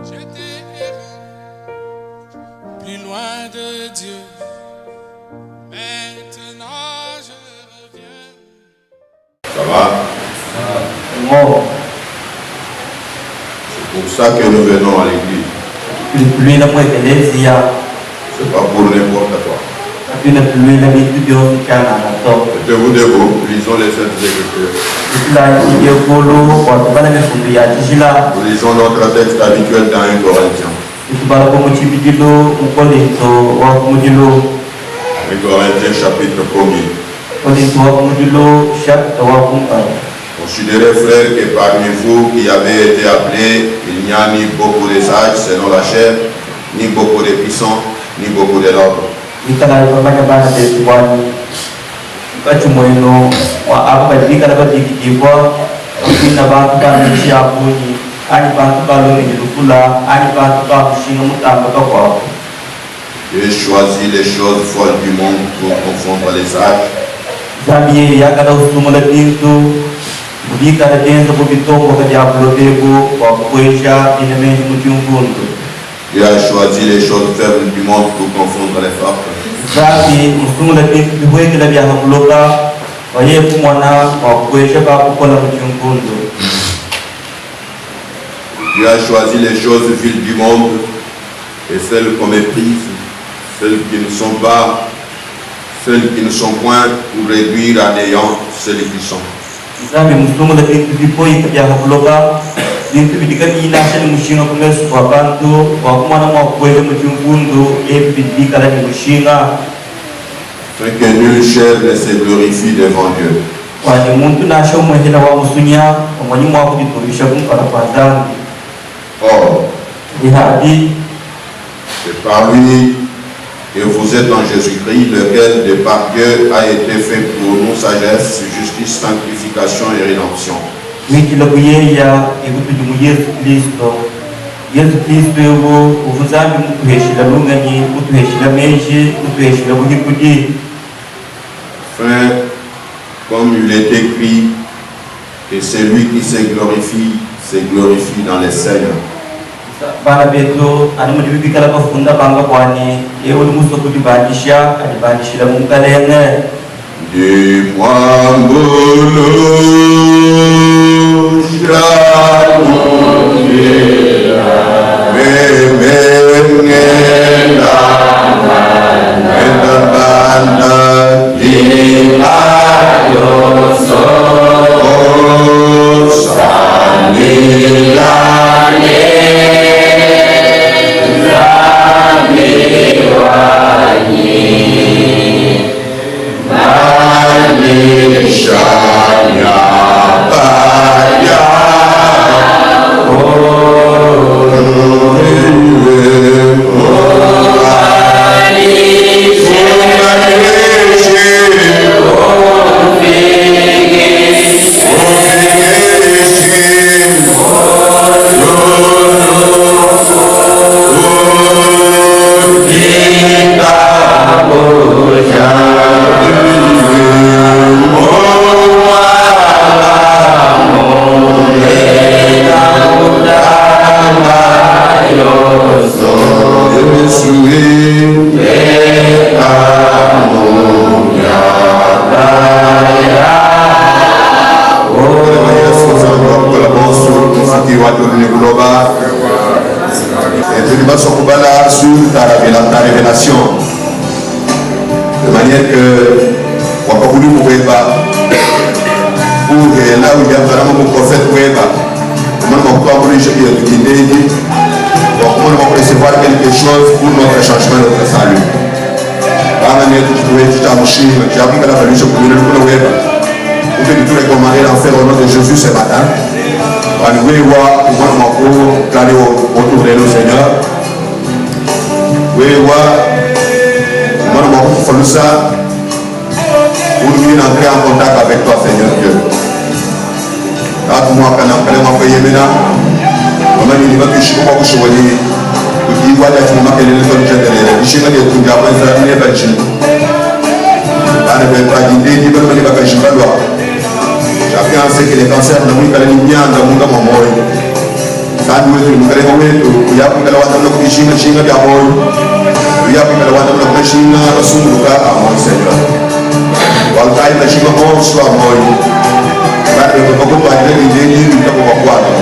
J'étais errant, plus loin de Dieu. Maintenant je reviens. Ça va? C'est pour ça que nous venons à l'église. C'est pas pour n'importe quoi. Mettez-vous debout, lisons les Saintes Écritures. Nous lisons notre texte habituel dans 1 Corinthiens. 1 Corinthiens chapitre 1er. Considérez, frères, que parmi vous qui avez été appelés, il n'y a ni beaucoup de sages selon la chair, ni beaucoup de puissants, ni beaucoup de nobles. Dieu choisit les choses folles du monde pour confondre les sages. Dieu a choisi les choses faibles du monde pour confondre les fortes. Dieu a choisi les choses viles du monde et celles qu'on méprise, celles qui ne sont pas, celles qui ne sont point, pour réduire à néant celles qui sont. Afin que nulle chair ne se glorifie devant Dieu. Or, c'est par lui que vous êtes en Jésus-Christ, lequel de par Dieu a été fait pour nous sagesse, justice, sanctification et rédemption. Enfin, comme il est écrit, que celui qui se glorifie dans les Seigneurs. Dis-moi, sur ta révélation, de manière que Wakabulu Moueba, pour là où il y a vraiment mon prophète Moueba, comment on peut recevoir quelque chose pour notre changement, notre salut. Vous pouvez tout recommander d'en faire au nom de Jésus ce matin. Autour de nous, Seigneur. Oui, pour nous entrer en contact avec toi, Seigneur Dieu. Chacun sait que les cancers ne sont pas bien dans le monde. Sandu wetu mkarema wetu uyapi kala wata mna kukishinga shinga bya moyo uyapi kala wata mna kukishinga basumbuka amoyo Seigneur walkai na shinga onso amoyo bado kwa ajili njeni mtako wa kwako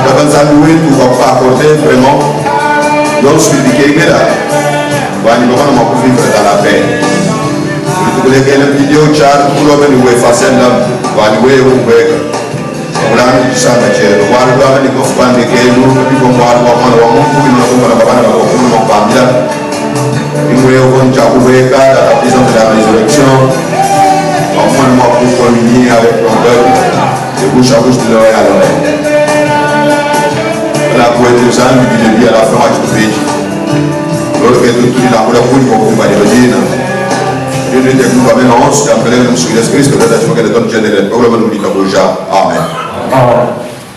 kama sandu wetu kwa accorder vraiment l'on suit du Kengera bani bana makufika dans la paix tukuleke ile video chat kulobe ni wefasa na bani wewe ubeka Mulani sana chero wale wale ni kufanya kenu ndipo wale wa mwana wa Mungu ni naomba na baba na wakuu na familia imwe ugonja kuweka la baptisme de la résurrection en mwana wa Mungu communier avec ton peuple et bouche à bouche de l'oreille à l'oreille la poète de Jean lui dit à la fin du pays lorsque tout il a voulu pour combattre le dîner Dieu nous dit que nous avons d'après le Jésus-Christ que la joie que donne général problème nous dit amen.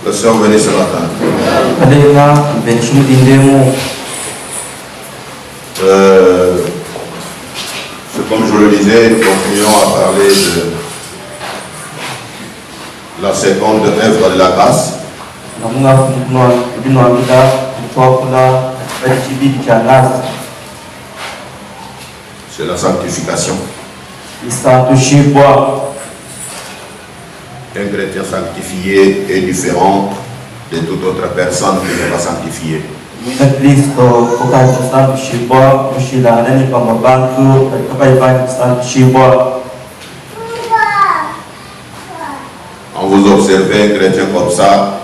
Le Seigneur bénisse ce matin. Comme je le disais, nous continuons à parler de la seconde œuvre de la grâce. C'est la sanctification. Un chrétien sanctifié est différent de toute autre personne qui n'est pas sanctifiée. Quand vous observez un chrétien comme ça,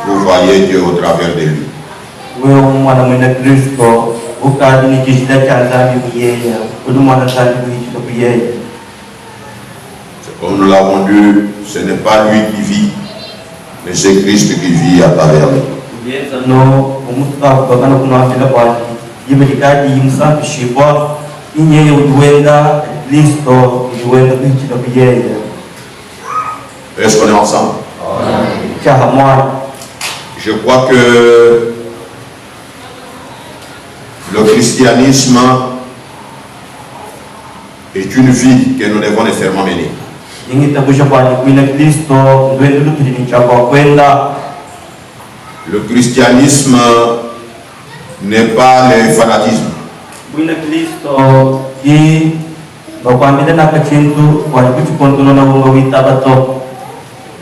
vous voyez Dieu au travers de lui. Comme nous l'avons dit, ce n'est pas lui qui vit, mais c'est Christ qui vit à travers lui. Est-ce qu'on est ensemble? Je crois que le christianisme est une vie que nous devons nécessairement mener. Le christianisme n'est pas le fanatisme.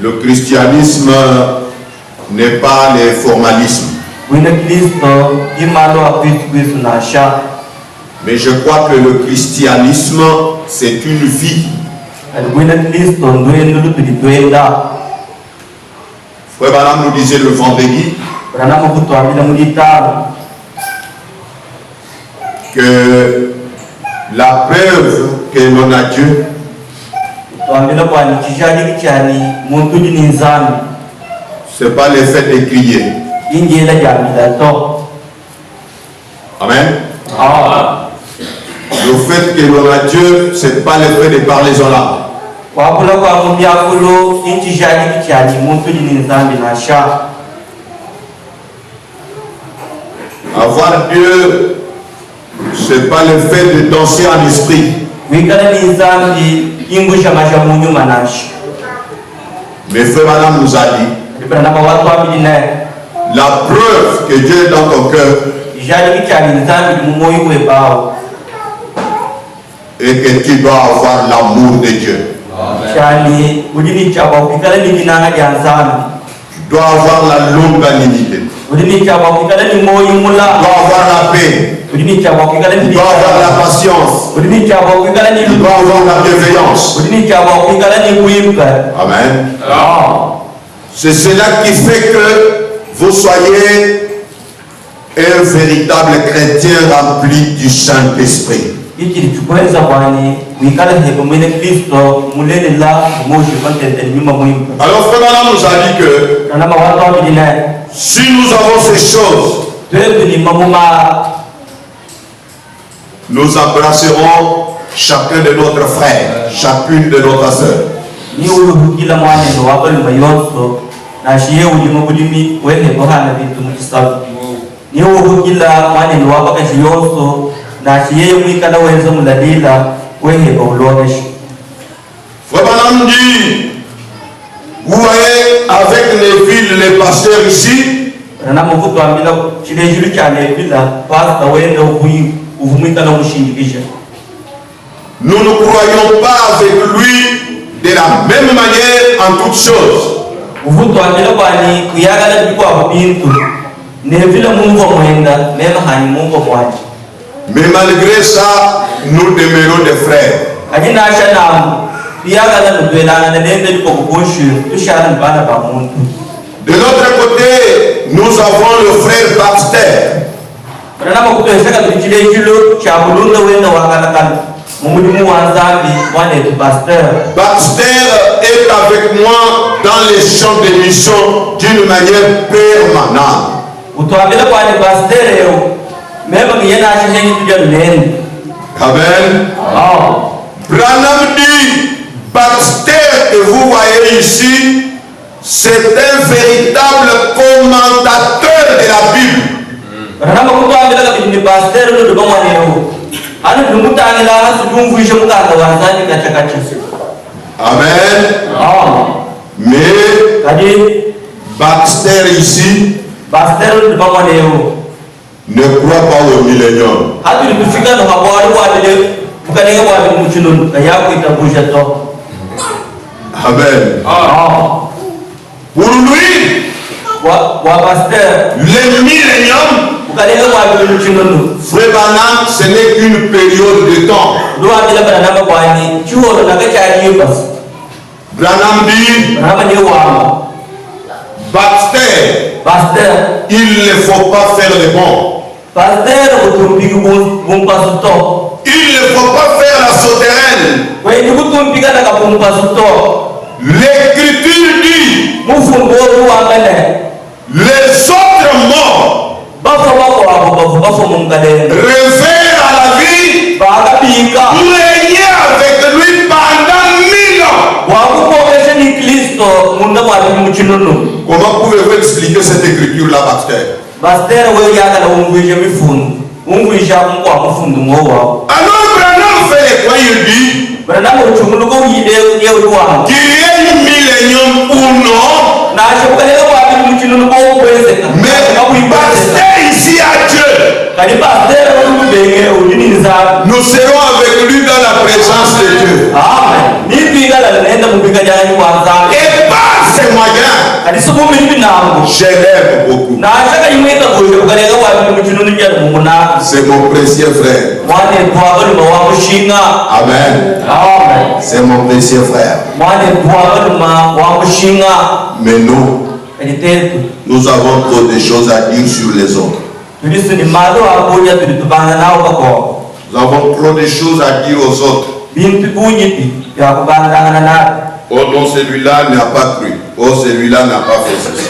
Le christianisme n'est pas le formalisme. Mais je crois que le christianisme, c'est une vie. Frère Branham nous disait le vendredi que la preuve que l'on a Dieu, c'est pas le fait de crier. Amen. Le fait que l'on a Dieu, c'est pas le fait de parler en langue. Avoir Dieu, c'est pas le fait de danser en esprit. Mais Frère Madame nous a dit la preuve que Dieu est dans ton cœur et que tu dois avoir l'amour de Dieu. Tu dois avoir la longanimité. Tu dois avoir la paix. Tu dois avoir la patience. Tu dois avoir la bienveillance. Amen. C'est cela qui fait que vous soyez un véritable chrétien rempli du Saint-Esprit. Alors Frère Branham nous a dit que si nous avons ces choses, nous embrasserons chacun de notre frère, chacune de notre sœur. Frère Branham dit, vous voyez, avec les villes, les pasteurs ici, nous ne croyons pas avec lui de la même manière en toutes choses. Mais malgré ça, nous demeurons des frères. De l'autre côté, nous avons le frère Baxter. Baxter est avec moi dans les champs de mission d'une manière permanente. Amen. Branham dit, Baxter que vous voyez ici, c'est un véritable commentateur de la Bible. Amen. Mais Baxter ici ne croit pas au millénium. Amen. Pour lui, le millénium, Frère Branham, ce n'est qu'une période de temps. Branham dit, Baxter, il ne faut pas faire le bon. Il ne faut pas faire la souterraine. L'écriture dit, les autres morts revinrent à la vie, régner avec lui pendant 1000 ans. Comment pouvez-vous expliquer cette écriture-là, Baxter? Alors Branham fait quoi? Il dit qu'il y ait un millénium ou non, mais Baxter ici à Dieu, nous serons avec lui dans la présence de Dieu. Et par ces moyens, je l'aime beaucoup. C'est mon précieux frère. Amen. C'est mon précieux frère. Mais nous avons trop de choses à dire sur les autres. Nous avons trop de choses à dire aux autres. Oh non, celui-là n'a pas cru. Oh, celui-là n'a pas fait ceci.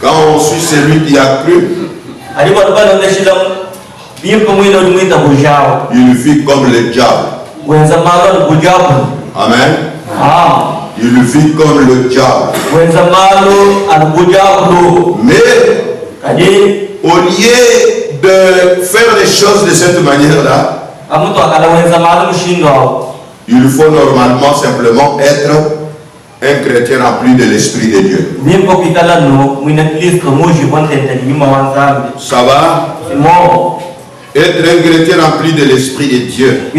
Quand on suit celui qui a cru, il fit comme le diable. Amen. Il fit comme le diable. Mais au lieu de faire les choses de cette manière-là, il faut normalement simplement être un chrétien rempli de l'Esprit de Dieu. Ça va? Être un chrétien rempli de l'Esprit de Dieu.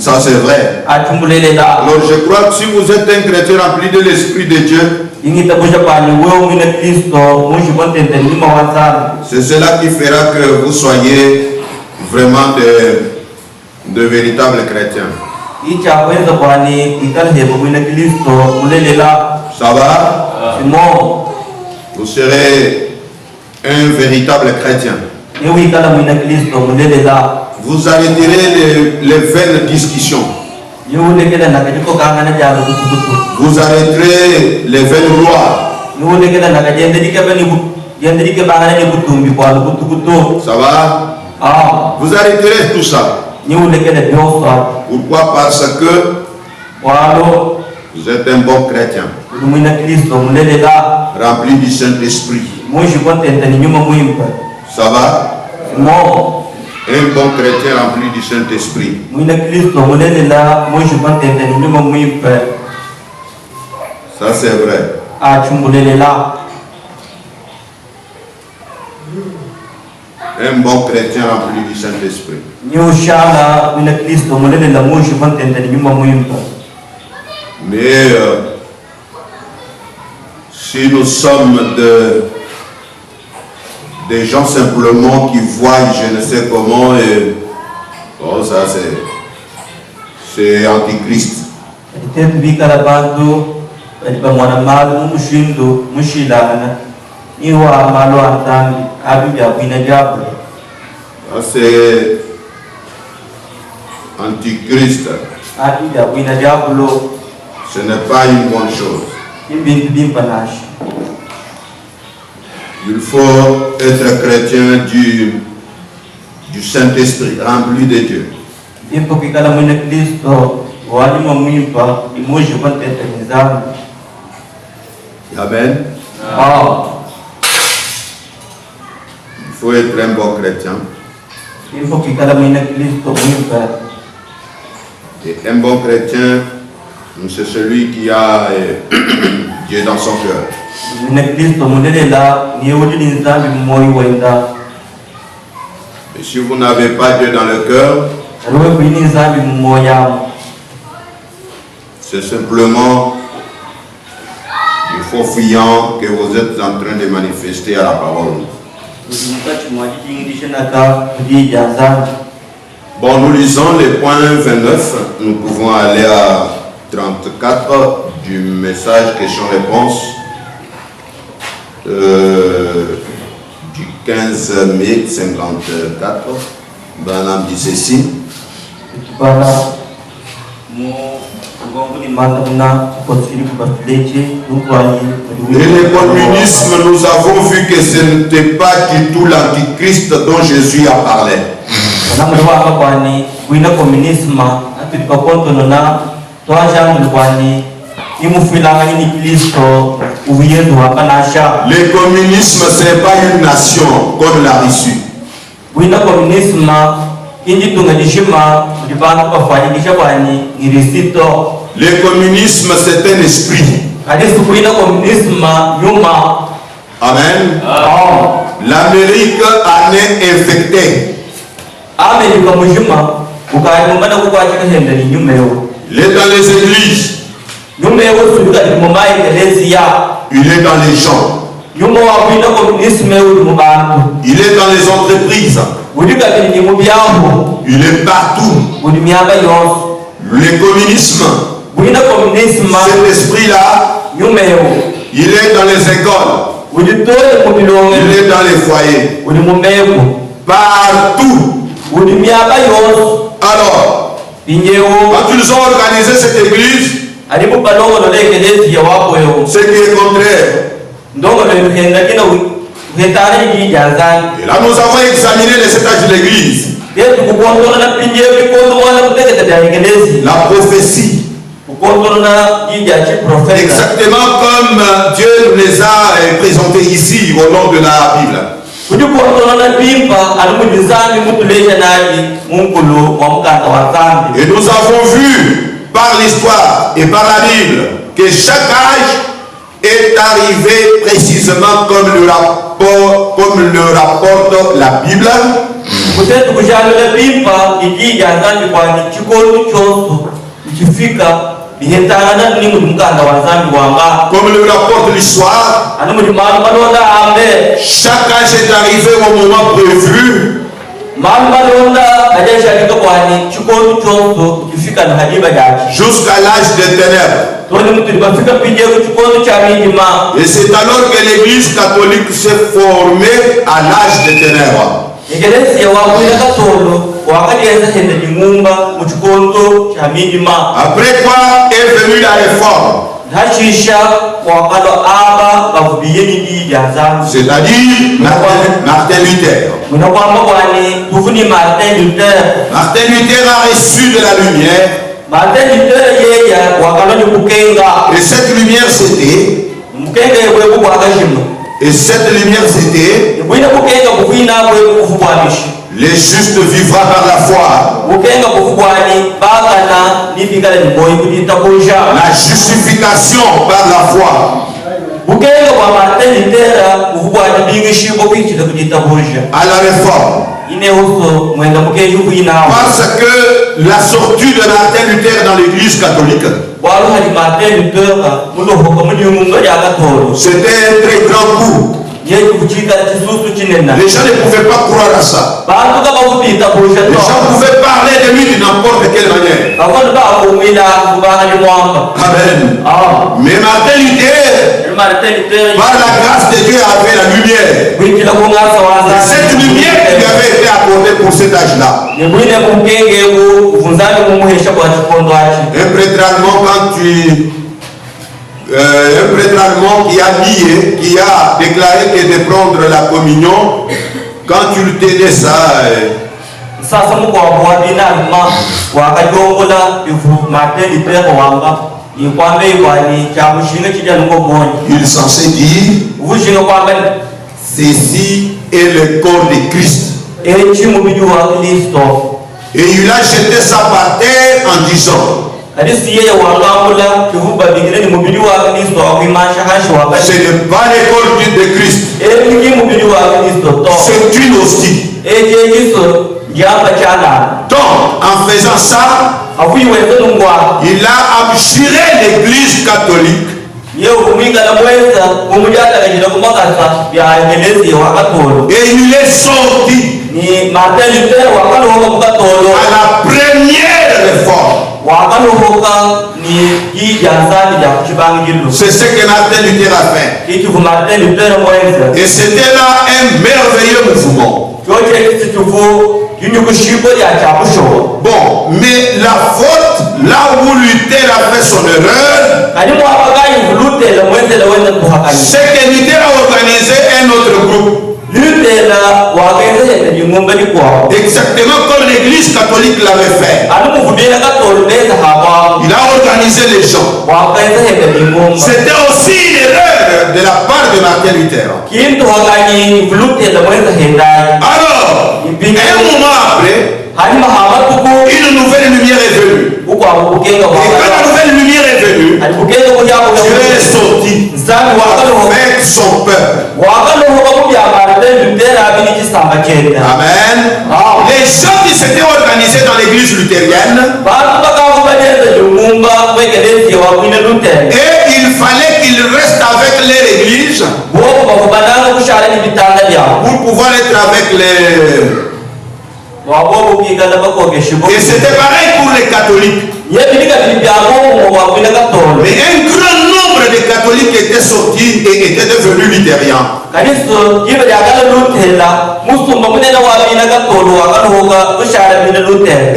Ça c'est vrai. Alors je crois que si vous êtes un chrétien rempli de l'Esprit de Dieu, c'est cela qui fera que vous soyez vraiment de véritables chrétiens. Ça va? Vous serez un véritable chrétien. Vous arrêterez les vaines discussions. Vous arrêterez les vaines gloires. Ça va? Vous arrêterez tout ça. Pourquoi? Parce que vous êtes un bon chrétien, rempli du Saint-Esprit. Ça va? Un bon chrétien rempli du Saint-Esprit. Ça c'est vrai. Un bon chrétien rempli du Saint-Esprit. Mais si nous sommes des gens simplement qui voient je ne sais comment et bon, ça c'est antichrist. Ça c'est antichrist. Ce n'est pas une bonne chose. Il faut être chrétien du Saint-Esprit, rempli de Dieu. Amen. Il faut être un bon chrétien. Et un bon chrétien, c'est celui qui a Dieu dans son cœur. Et si vous n'avez pas Dieu dans le cœur, c'est simplement du faux fuyant que vous êtes en train de manifester à la parole. Bon, nous lisons les points 29. Nous pouvons aller à 34 du message question-réponse du 15 mai 54. Branham dit ceci. Et le communisme, nous avons vu que ce n'était pas du tout l'antichrist dont Jésus a parlé. Le communisme, ce n'est pas une nation comme la Russie. Le communisme, c'est un esprit. Amen. L'Amérique en est infectée. Il est dans les églises. Il est dans les gens. Il est dans les entreprises. Il est partout. Le communisme, cet esprit-là, il est dans les écoles. Il est dans les foyers. Partout. Alors, quand ils ont organisé cette église, ce qui est contraire. Et là, nous avons examiné les étages de l'église. La prophétie. Exactement comme Dieu les a présentés ici au nom de la Bible. Et nous avons vu par l'histoire et par la Bible que chaque âge est arrivé précisément comme le rapporte la Bible. Comme le rapporte l'histoire, chaque âge est arrivé au moment prévu. Jusqu'à l'âge des ténèbres. Et c'est alors que l'église catholique s'est formée à l'âge des ténèbres. Après quoi est venue la réforme. C'est-à-dire Martin Luther. Martin Luther a reçu de la lumière. Et cette lumière c'était. Les justes vivra par la foi. La justification par la foi. À la réforme. Parce que la sortie de Martin Luther dans l'église catholique, c'était un très grand coup. Les gens ne pouvaient pas croire à ça. Les gens pouvaient parler de lui de n'importe quelle manière. Amen. Mais Martin Luther, par la grâce de Dieu, avait la lumière. Et cette lumière qui lui avait été accordée pour cet âge-là. Un prêtre allemand, un prêtre allemand qui a déclaré que de prendre la communion, quand tu le tenais ça, il est censé dire, ceci est le corps de Christ. Et il a jeté ça par terre en disant, ce n'est pas le corps de Christ, c'est une hostie. Donc, en faisant ça, il a abjuré l'église catholique. Et il est sorti à la première réforme. C'est ce que Martin Luther a fait. Et c'était là un merveilleux mouvement. Bon, mais la faute, là où Luther a fait son erreur, c'est que Luther a organisé un autre groupe. Exactement comme l'église catholique l'avait fait. Il a organisé les gens. C'était aussi une erreur de la part de Martin Luther. Alors, un moment après, une nouvelle lumière est venue. Et quand la nouvelle lumière est venue, Dieu est sorti avec son peuple. Amen. Les gens qui s'étaient organisés dans l'église luthérienne, et il fallait qu'ils restent avec leur église pour pouvoir être avec les... Et c'était pareil pour les catholiques. Mais un grand nombre de catholiques étaient sortis et étaient devenus luthériens. Et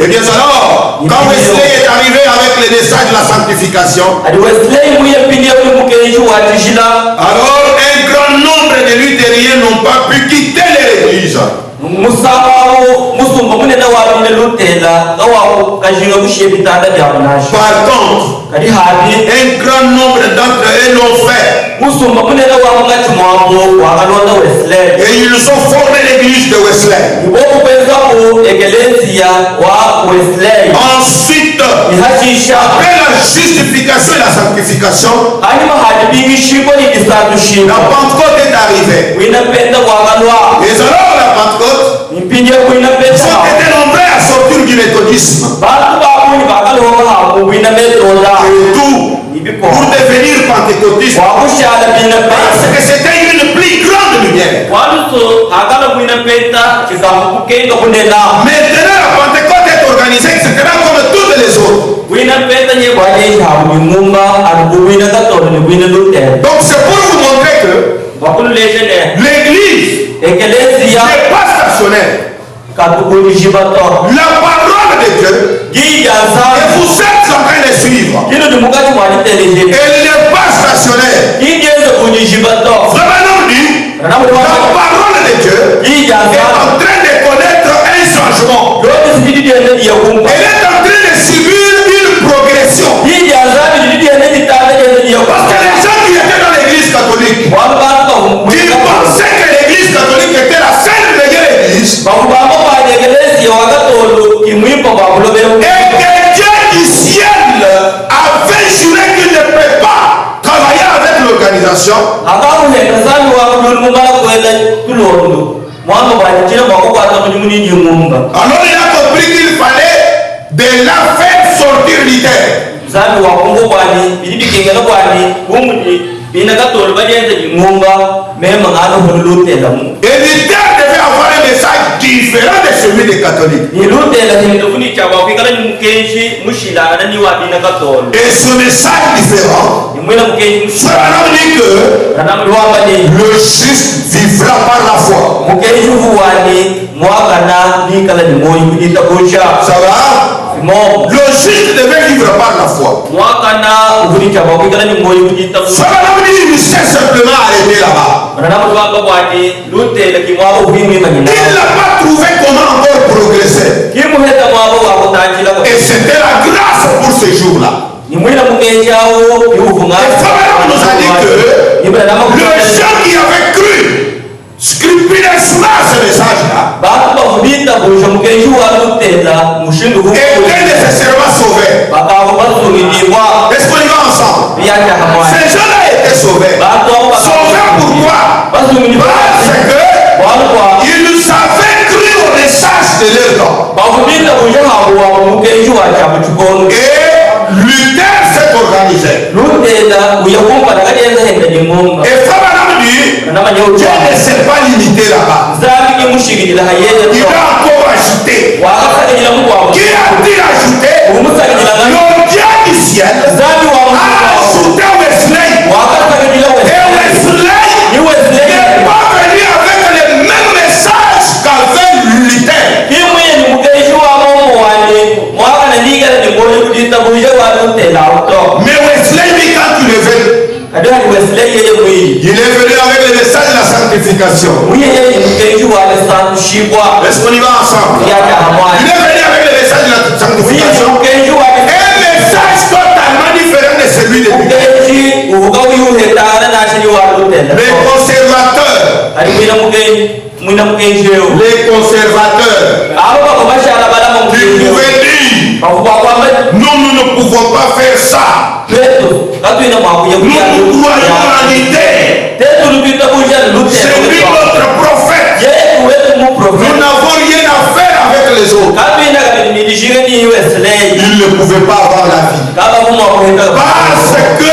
bien alors, quand Wesley est arrivé avec le message de la sanctification, alors un grand nombre de luthériens n'ont pas pu quitter leur église. Par contre, un grand nombre d'entre eux l'ont fait. Et ils ont formé l'église de Wesley. Ensuite, après la justification et la sanctification, la Pentecôte est arrivée. Et alors la Pentecôte, ils ont été nombreux à sortir du méthodisme. Et tout pour devenir pentecôtiste. Parce que c'était une plus grande lumière. Maintenant, la Pentecôte est organisée, etc. comme toutes les autres. Donc c'est pour vous montrer que l'église n'est pas stationnaire. La parole de Dieu, et vous êtes en train de suivre, elle n'est pas stationnaire. Vraiment non dit, la parole de Dieu est en train de connaître un changement. Elle est en train de subir une progression. Parce que les gens qui étaient dans l'église catholique, ils pensaient que l'église catholique était la seule meilleure église. que Dieu du ciel avait juré qu'il ne peut pas travailler avec l'organisation. Alors il a compris qu'il fallait de la faire sortir l'idée. Et l'État devait avoir un message différent de celui des catholiques. Et ce message différent, cela dit que le juste vivra par la foi. Ça va? Le juste devait vivre par la foi. Cela veut dire simplement arrêter là-bas. Il n'a pas trouvé comment encore progresser. Et c'était la grâce pour ce jour-là. Et Fabien nous a dit que les gens qui avaient cru scrupuleusement ce message-là étaient nécessairement sauvés. Est-ce qu'on y va ensemble? Ces gens-là étaient sauvés. Sauvés pourquoi? Parce qu'ils avaient cru au message de leur temps. Et Luther s'est organisé. Et Fabien dit, Dieu ne s'est pas limité là-bas. Il a encore ajouté. Qui a-t-il ajouté? Le Dieu du ciel a ajouté Wesley. Et Wesley n'est pas venu avec le même message qu'avait Luther. Mais Wesley, lui, quand il est venu, il est venu avec le message de la sanctification. Est-ce qu'on y va ensemble? Il est venu avec le message de la sanctification. Un message totalement différent de celui de Luther. Les conservateurs, qui pouvaient dire, nous ne pouvons pas faire ça. Nous croyons en l'idée. C'est lui notre prophète. Nous n'avons rien à faire avec les autres. Il ne pouvait pas avoir la vie. Parce que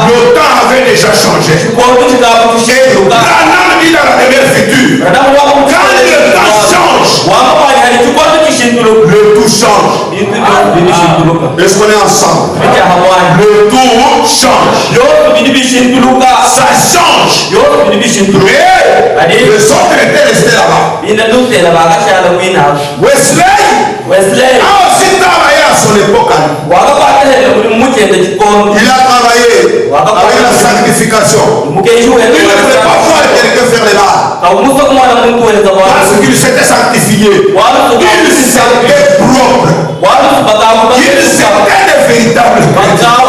le temps avait déjà changé. Et Branham dit dans la dernière future, quand le temps change, le tout change. Est-ce qu'on est ensemble? Le tout change. Ça change. Mais les autres étaient restés là-bas. Wesley a aussi travaillé à son époque. Il a travaillé avec la sanctification. Il ne voulait pas voir quelqu'un faire les larmes. Parce qu'il s'était sanctifié. Il s'était propre. Il s'était de véritables chrétiens.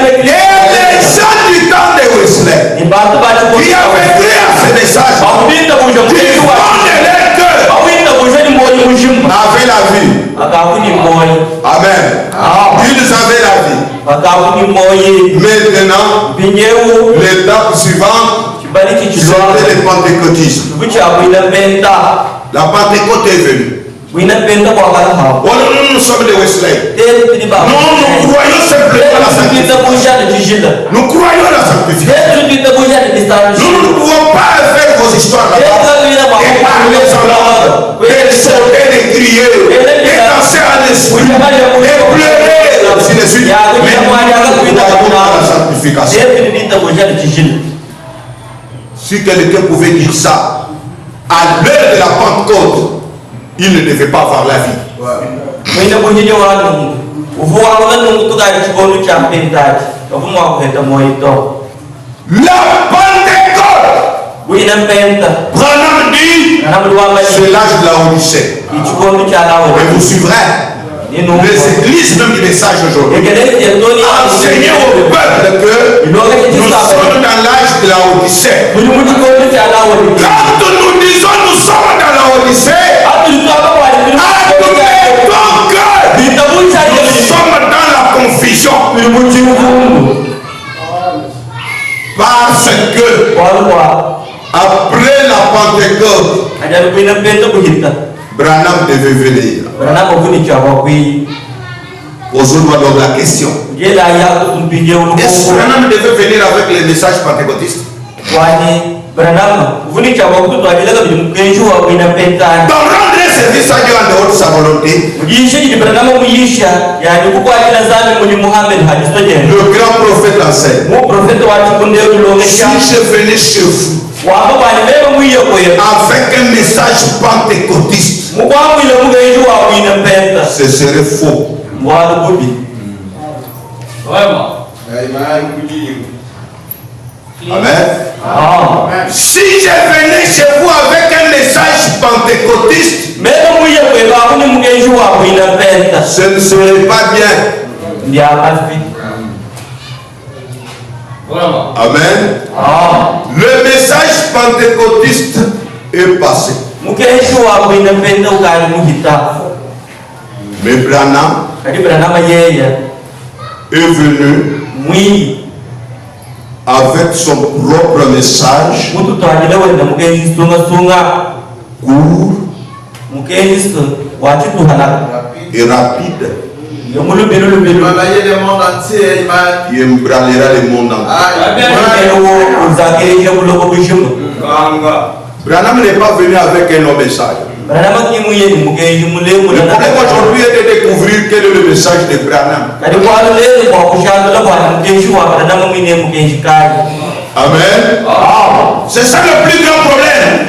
Et les gens du temps de Wesley, qui avaient cru à ce message, qui font de leur cœur, avaient la vie. Amen. Ils avaient la vie. Maintenant, l'étape suivante, c'était le pentecôtisme. La Pentecôte est venue. Nous sommes de Wesley. Nous croyons simplement la sanctification. Nous croyons la sanctification. Nous ne pouvons pas faire vos histoires là-bas et parler sans l'ordre, et sauter, et crier, et danser en esprit, et pleurer, ainsi de suite. Mais nous croyons la sanctification. Si quelqu'un pouvait dire ça à l'heure de la Pentecôte, il ne devait pas avoir la vie. La Pentecôte, Branham dit, c'est l'âge de la Odyssée. Et vous suivrez les églises même du message aujourd'hui. Enseignez au peuple que nous sommes dans l'âge de la Odyssée. Quand nous disons nous sommes dans la Odyssée, admettons Pentecôte, Branham devait venir. Posons-moi donc la question. Est-ce que Branham devait venir avec les messages pentecôtistes? Dans rendre service à Dieu en dehors de sa volonté, le grand prophète enseigne. Si je venais chez vous avec un message pentecôtiste, ce serait faux. Amen. Si je venais chez vous avec un message pentecôtiste, ce ne serait pas bien. Amen. Le message pentecôtiste est passé. Mais Branham est venu avec son propre message court et rapide qui ébranlera le monde entier. Branham n'est pas venu avec un autre message. Le problème aujourd'hui est de découvrir quel est le message de Branham. Amen. C'est ça le plus grand problème.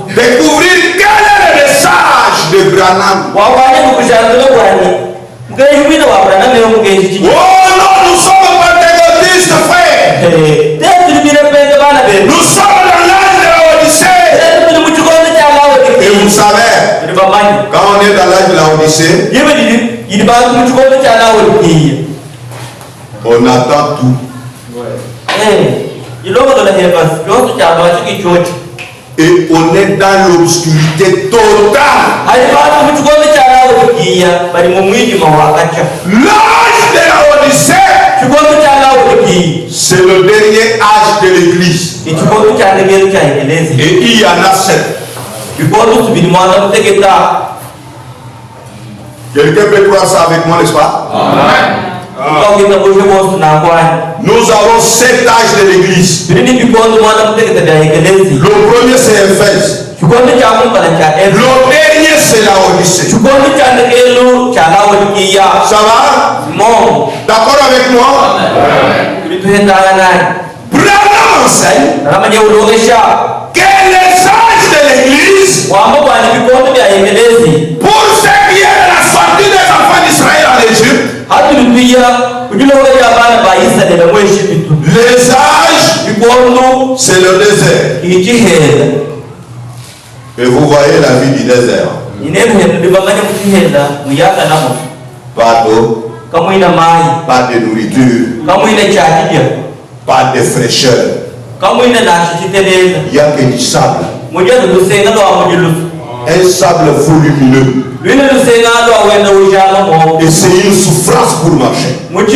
Découvrir quel est le message de Branham. Oh non, nous sommes pentecôtistes, frère. Nous sommes dans l'âge de la Odyssée. Et vous savez, quand on est dans l'âge de la Odyssée, on attend tout. Et on est dans l'obscurité totale. L'âge de la Odyssée, c'est le dernier âge de l'Église. Et il y en a 7. Quelqu'un peut croire ça avec moi, n'est-ce pas? Amen. Nous avons 7 âges de l'Église. Le premier c'est Éphèse. Le dernier c'est la Odyssée. Ça va? D'accord avec moi? Branham enseigne que les âges de l'Église, pour ce qui est de la sortie des enfants d'Israël en Égypte, les âges, c'est le désert. Et vous voyez la vie du désert. Pas d'eau, pas de nourriture, pas de fraîcheur. Il n'y a que du sable. Un sable volumineux. Et c'est une souffrance pour marcher. Branham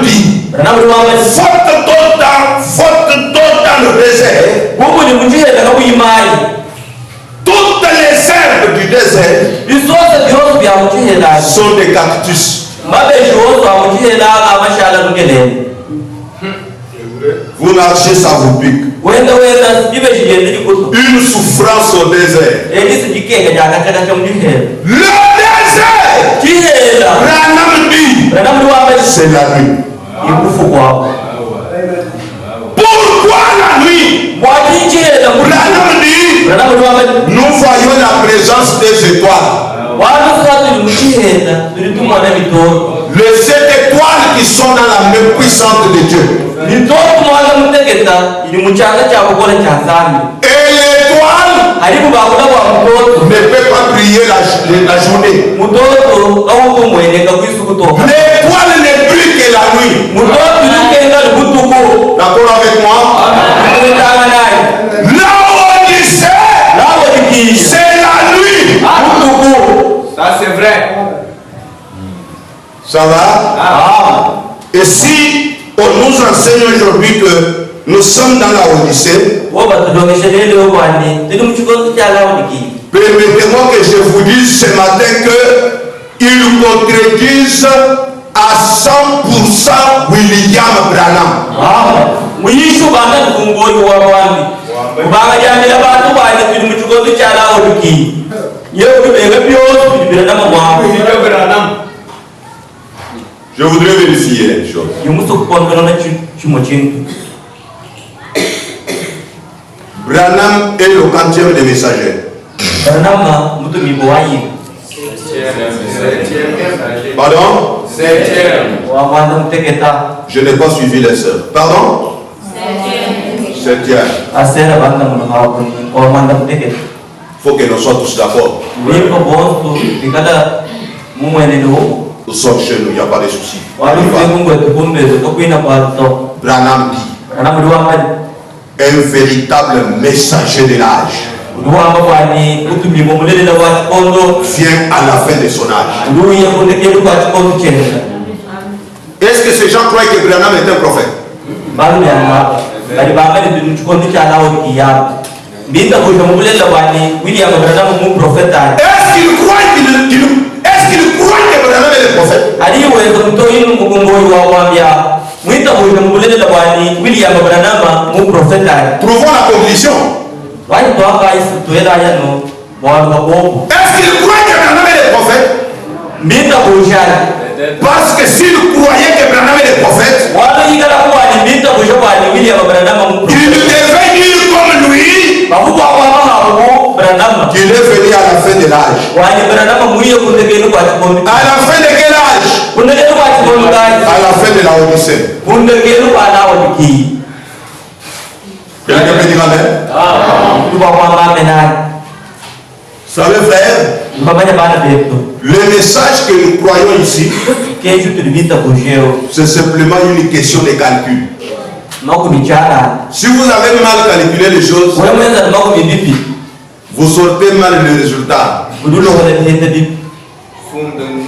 dit, faute d'eau dans le désert, toutes les herbes du désert sont des cactus. Vous marchez, ça vous pique. Une souffrance au désert. Le désert, Branham dit, c'est la nuit. Pourquoi la nuit? Branham dit, nous voyons la présence des étoiles. Les 7 étoiles qui sont dans la main puissante de Dieu. Et l'étoile ne peut pas briller la journée. L'étoile ne brille que la nuit. D'accord avec moi? La Odyssée, c'est la nuit. Ça c'est vrai. Ça va? Et si on nous enseigne aujourd'hui que Nous sommes dans la Odyssée. Permettez-moi que je vous dise ce matin qu'ils contredisent à 100% William Branham. Je voudrais vérifier une chose. Branham est le 40e des messagers. Pardon? Je n'ai pas suivi les sœurs. Pardon? 7e. Il faut que nous soyons tous d'accord. Nous sommes chez nous, il n'y a pas de souci. Branham dit, un véritable messager de l'âge vient à la fin de son âge. Est-ce que ces gens croient que Branham est un prophète? Est-ce qu'il croit que Branham est le prophète? Trouvons la conclusion. Est-ce qu'il croit que Branham est le prophète? Parce que s'il croyait que Branham est le prophète, il devait dire comme lui qu'il est venu à la fin de l'âge. À la fin de quel âge? À la fin de la Odyssée. Quelqu'un peut dire amen? Vous savez, frère, le message que nous croyons ici, c'est simplement une question de calcul. Si vous avez mal calculé les choses, vous sortez mal le résultat.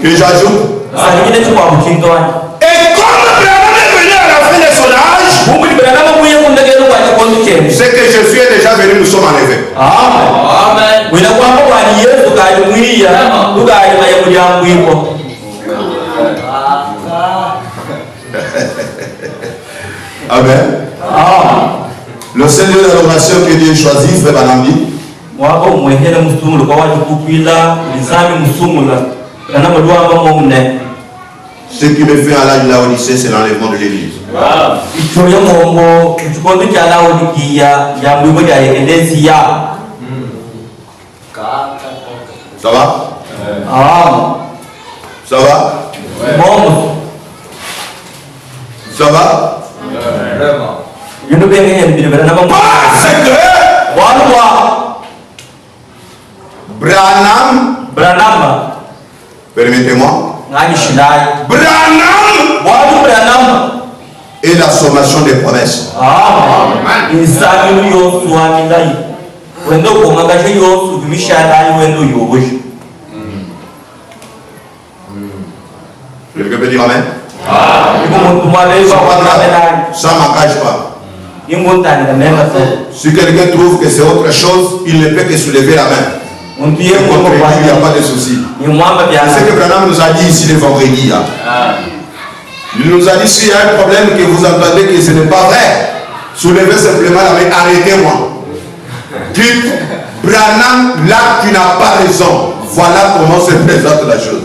Que j'ajoute? Et comme Branham est venu à la fin de son âge, c'est que Jésus est déjà venu, nous sommes en effet. Amen. Amen. Le Seigneur de l'adoration que Dieu choisit, frère Banambi, ce qui me fait à l'âge de la Odyssée, c'est l'enlèvement de l'église. Ça va? Ça va? Ça va? Parce que Branham, permettez-moi, Branham est la sommation des promesses. Quelqu'un peut dire amen? Ça ne m'engage pas. Si quelqu'un trouve que c'est autre chose, il ne peut que soulever la main. Il n'y a pas de souci. C'est ce que Branham nous a dit ici le vendredi. Il nous a dit s'il y a un problème que vous entendez que ce n'est pas vrai, soulevez simplement la main, arrêtez-moi. Dites, Branham, là tu n'as pas raison. Voilà comment se présente la chose.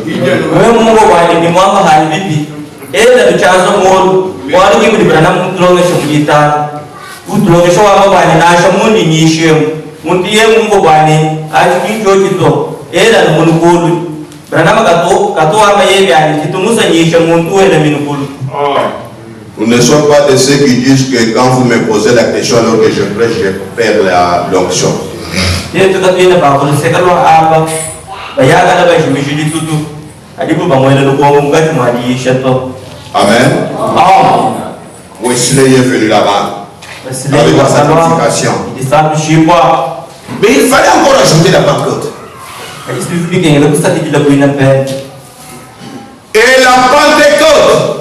Nous ne sommes pas de ceux qui disent que quand vous me posez la question alors que je prêche, je perds l'onction. Amen. Wesley est venu là-bas avec la sanctification. Mais il fallait encore ajouter la Pentecôte. Et la Pentecôte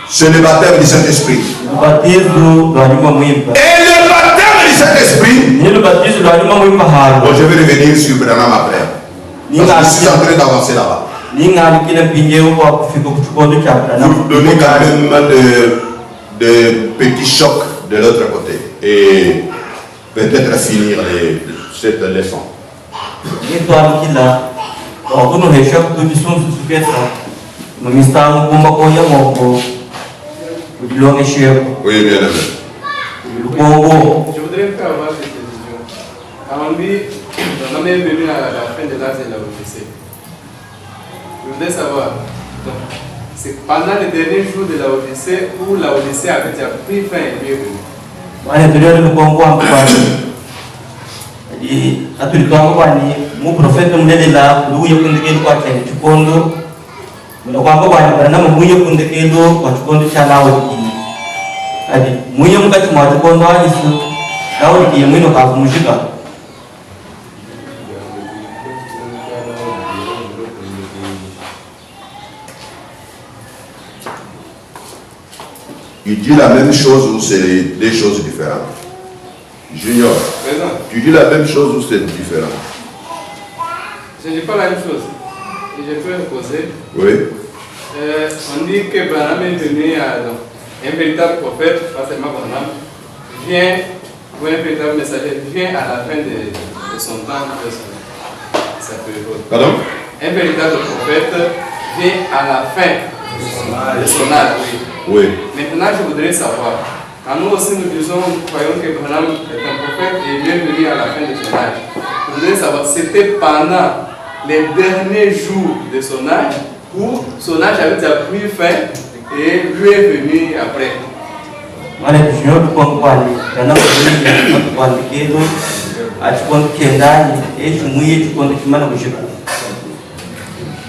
c'est le baptême du Saint-Esprit. Et le baptême du Saint-Esprit, bon, je vais revenir sur Branham après. Je suis en train d'avancer là-bas. Vous donnez quand même des petits chocs de l'autre côté. Et peut-être finir cette leçon. Oui, bien aimé. Je voudrais faire avoir cette décision. Avant lui, on est venu à la fin de l'âge de la Odyssée. Je voudrais savoir, c'est pendant les derniers jours de la Odyssée où la Odyssée avait déjà pris fin et lui est venu. Il dit la même chose ou c'est des choses différentes? Junior, tu dis la même chose ou c'est différent? Je ne dis pas la même chose. Et je peux poser. Oui. On dit que Branham est venu à un véritable prophète, pas seulement Branham, vient, ou un véritable messager, vient à la fin de son temps, de sa période. Pardon? Un véritable prophète vient à la fin de son âge, oui. Oui. Maintenant, je voudrais savoir, quand nous aussi nous disons, nous croyons que Branham est un prophète et vient venir à la fin de son âge, je voudrais savoir, c'était pendant les derniers jours de son âge où son âge avait déjà pris fin et lui est venu après.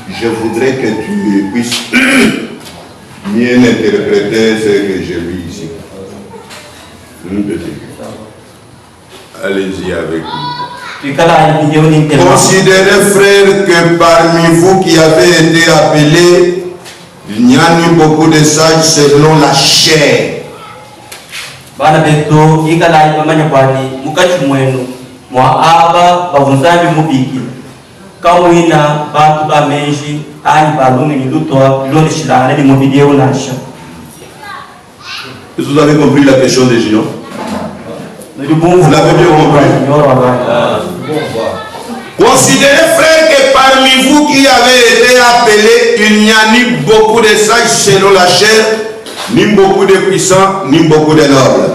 Je voudrais que tu puisses mieux interpréter ce que j'ai lu ici. Allez-y avec nous. Considérez, frères, que parmi vous qui avez été appelés, il n'y a eu beaucoup de sages selon la chair. Vous avez compris la question des juniors? Vous l'avez bien compris? Considérez, frères, que parmi vous qui avez été appelés, il n'y a ni beaucoup de sages selon la chair, ni beaucoup de puissants, ni beaucoup de nobles.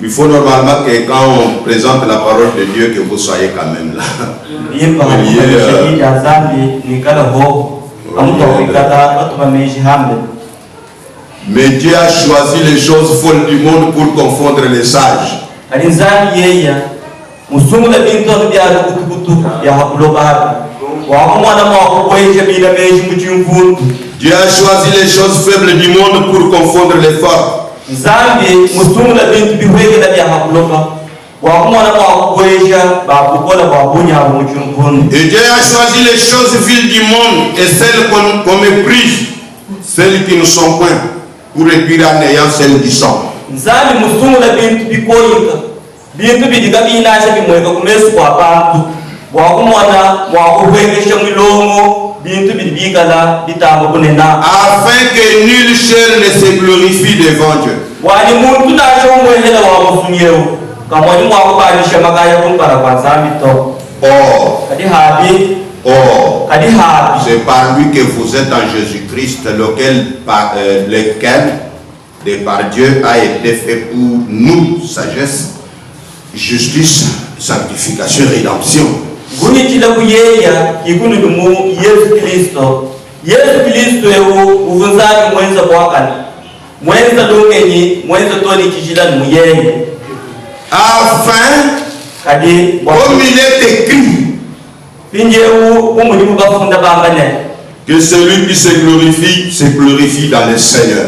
Il faut normalement que quand on présente la parole de Dieu, que vous soyez quand même là. Mais Dieu a choisi les choses folles du monde pour confondre les sages. Dieu a choisi les choses faibles du monde pour confondre les forts. Et Dieu a choisi les choses viles du monde et celles qu'on méprise, celles qui ne sont point, pour réduire à néant celles qui sont. Afin que nulle chair ne se glorifie devant Dieu. Or, c'est par lui que vous êtes en Jésus-Christ, lequel de par Dieu a été fait pour nous sagesse, justice, sanctification, rédemption. Afin, comme il est écrit, Que celui qui se glorifie dans le Seigneur.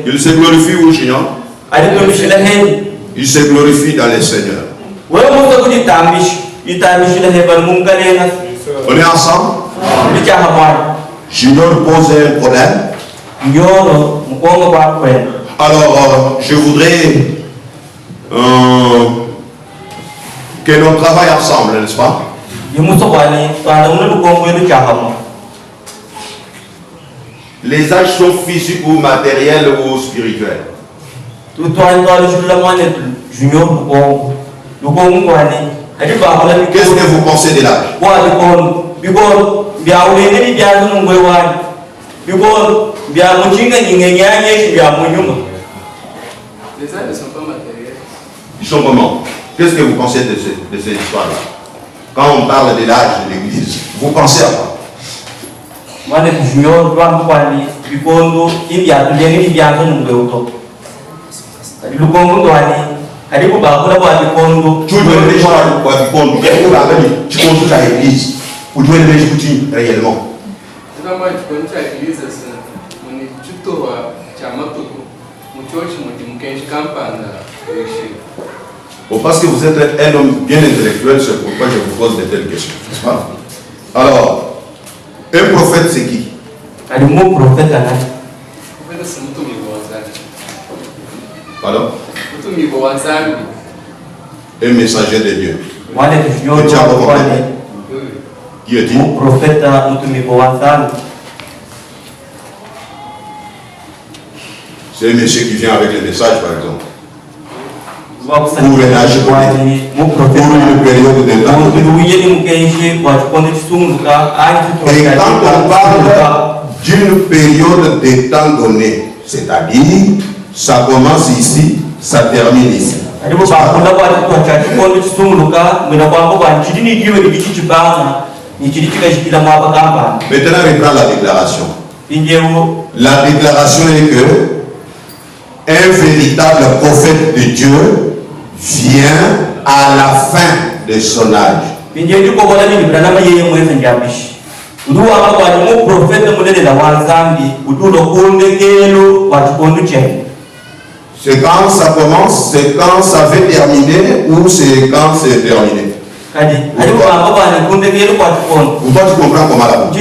Il se glorifie où, Junior? Il se glorifie dans le Seigneur. On est ensemble? Junior pose un problème. Alors, je voudrais que l'on travaille ensemble, n'est-ce pas? Les âges sont physiques ou matériels ou spirituels. Qu'est-ce que vous pensez de l'âge? Les âges ne sont pas matériels. Ils sont comment? Qu'est-ce que vous pensez de cette histoire-là? Quand on parle de l'âge de l'église, vous pensez à quoi? Tu dois les gens tu construis l'église. Vous devez les écouter réellement. Bon, parce que vous êtes un homme bien intellectuel, c'est pourquoi je vous pose de telles questions, n'est-ce pas? Alors, un prophète, c'est qui? Pardon? Un messager de Dieu. Qui est-il? C'est un monsieur qui vient avec le message, par exemple. Pour un âge donné, pour une période de temps. Et quand on parle d'une période de temps donné, c'est-à-dire, ça commence ici, ça termine ici. Maintenant, reprends la déclaration. La déclaration est que un véritable prophète de Dieu vient à la fin de son âge. C'est quand ça commence, c'est quand ça va terminer ou c'est quand c'est terminé? Ou toi tu comprends comment là?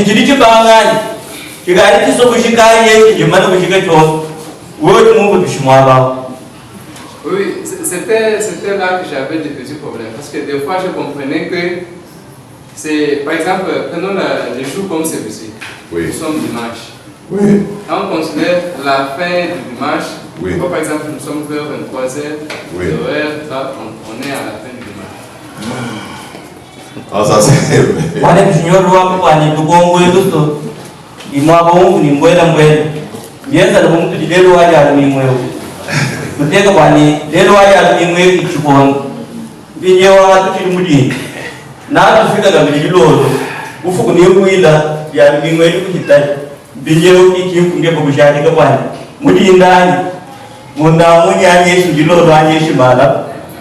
Oui, c'était là que j'avais des petits problèmes. Parce que des fois, je comprenais que c'est, par exemple, prenons les jours comme celui-ci. Oui. Nous sommes dimanche. Oui. Quand on considère la fin du dimanche, oui. Par exemple, nous sommes vers 23h, oui. L'horaire, là, on est à la fin du dimanche. Ah, ça c'est vrai.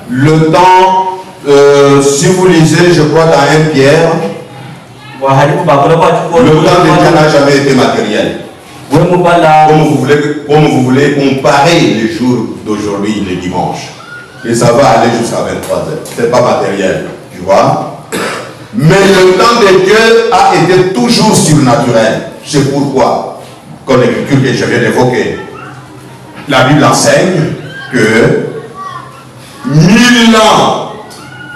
Le temps, si vous lisez, je crois, dans 1 Pierre, le temps de Dieu n'a jamais été matériel. Comme vous voulez comparer les jours d'aujourd'hui, les dimanches. Et ça va aller jusqu'à 23h. Ce n'est pas matériel, tu vois. Mais le temps de Dieu a été toujours surnaturel. C'est pourquoi, comme l'écriture que je viens d'évoquer, la Bible enseigne que 1000 ans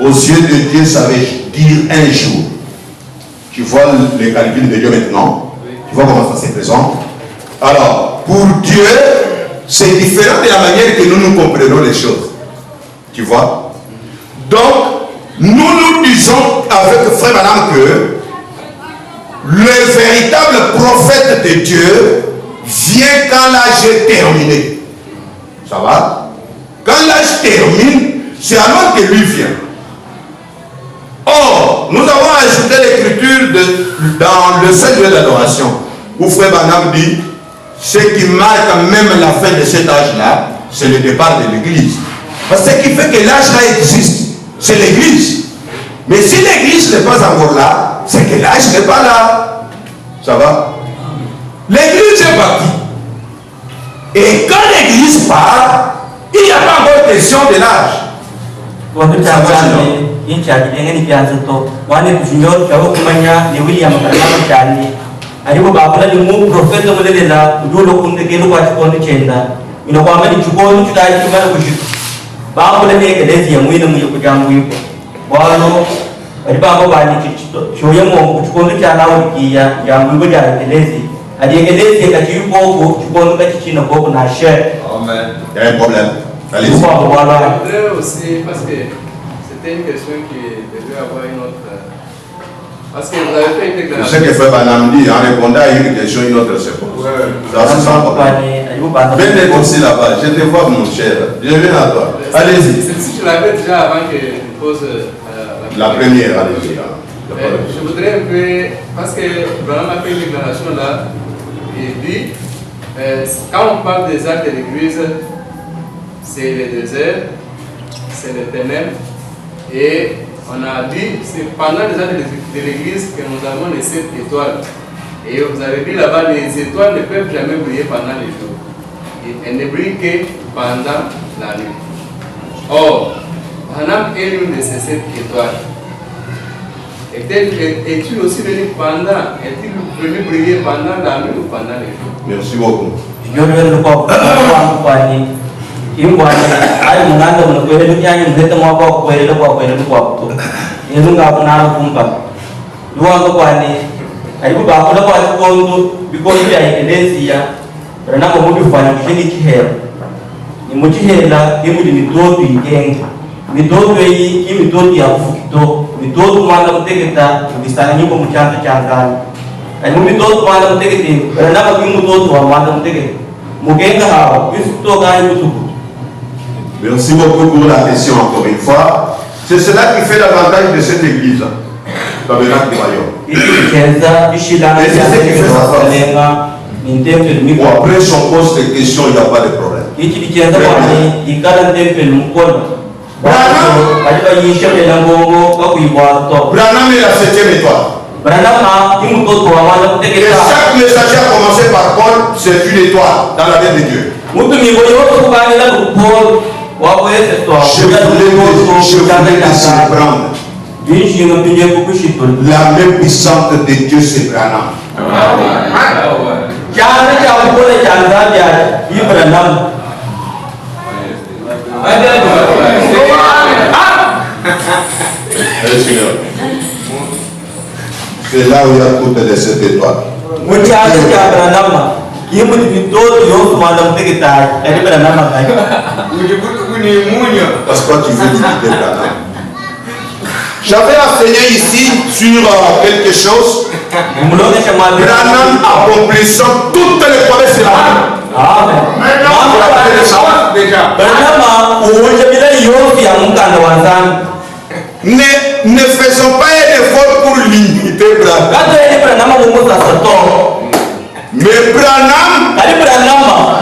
aux yeux de Dieu, ça veut dire un jour. Tu vois les calculs de Dieu maintenant? Tu vois comment ça se présente? Alors, pour Dieu, c'est différent de la manière que nous comprenons les choses. Tu vois? Donc, nous disons avec Frère Madame que le véritable prophète de Dieu vient quand l'âge est terminé. Ça va? Quand l'âge termine, c'est alors que lui vient. Or, nous avons ajouté l'écriture dans le seul lieu d'adoration, où Frère Banam dit, ce qui marque même la fin de cet âge-là, c'est le départ de l'église. Parce que ce qui fait que l'âge-là existe, c'est l'église. Mais si l'église n'est pas encore là, c'est que l'âge n'est pas là. Ça va? L'église est partie. Et quand l'église part, il n'y a pas encore question de l'âge. Aribu bakula ni mu profeta mulele la dulo kunde kelo kwa chikondo chenda ino kwa mali chikondo chudai chimana kushika bakula ne kelezi ya mwina mu kujambu ipo bwalo ariba abo bani shoye mo chikondo cha lawo kiya jambu ipo ya kelezi ali kelezi ka chipo ko chikondo ka chichina ko na she. Amen. Il y a un problème. Allez-y. Je voudrais aussi, parce que c'était une question qui devait avoir une autre. Parce que vous avez fait une déclaration. Je sais que Frère Banam dit, en répondant à une question, une autre se pose. Ça, c'est sans problème. Venez aussi là-bas, je te vois mon cher. Je viens à toi. Allez-y. Si je l'avais déjà avant que je pose la première, allez-y. Je voudrais un peu, parce que Branham a fait une déclaration là, il dit, quand on parle des actes de l'Église, c'est le désert, c'est les ténèbres, et on a dit, c'est pendant les actes de l'Église que nous avons les 7 étoiles. Et vous avez dit là-bas, les étoiles ne peuvent jamais briller pendant les jours. Elles ne brillent que pendant la nuit. Or, Branham est l'une de ces 7 étoiles. Est-il aussi venu pendant, est-il venu briller pendant la nuit ou pendant les jours? Merci beaucoup. Imbuani ai munganda mukwele lukyanye mzete mwako kwele kwa kwele kwa kuto yezunga kunalo kumpa luwango kwani alibu bakula kwa kondo biko ya ekelezia rana mo mubi fanya kishini kihera ni mujihela imudi mitoto igenga mitoto yi imitoto ya kufukito mitoto manda mutegeta bisana nyimbo muchanga changani ali mitoto manda mutegete rana mo mitoto wa manda mutegeta mugenga hawo bisuto gani mutuku. Merci beaucoup pour la question encore une fois. C'est cela qui fait l'avantage de cette église. Tabernacle du royaume. Et c'est ce qui fait sa force. Bon, après si on pose des questions, il n'y a pas de problème. Branham est la 7e étoile. Et chaque messager a commencé par Paul, c'est une étoile dans la tête de Dieu. Je voulais dire la main puissante de Dieu, c'est Branham. C'est là où il y a toutes les 7 étoiles. Parce que tu veux limiter Branham. J'avais enseigné ici sur quelque chose. Branham accomplissant toutes les promesses de la vie. Ne faisons pas un effort pour limiter Branham. Mais Branham,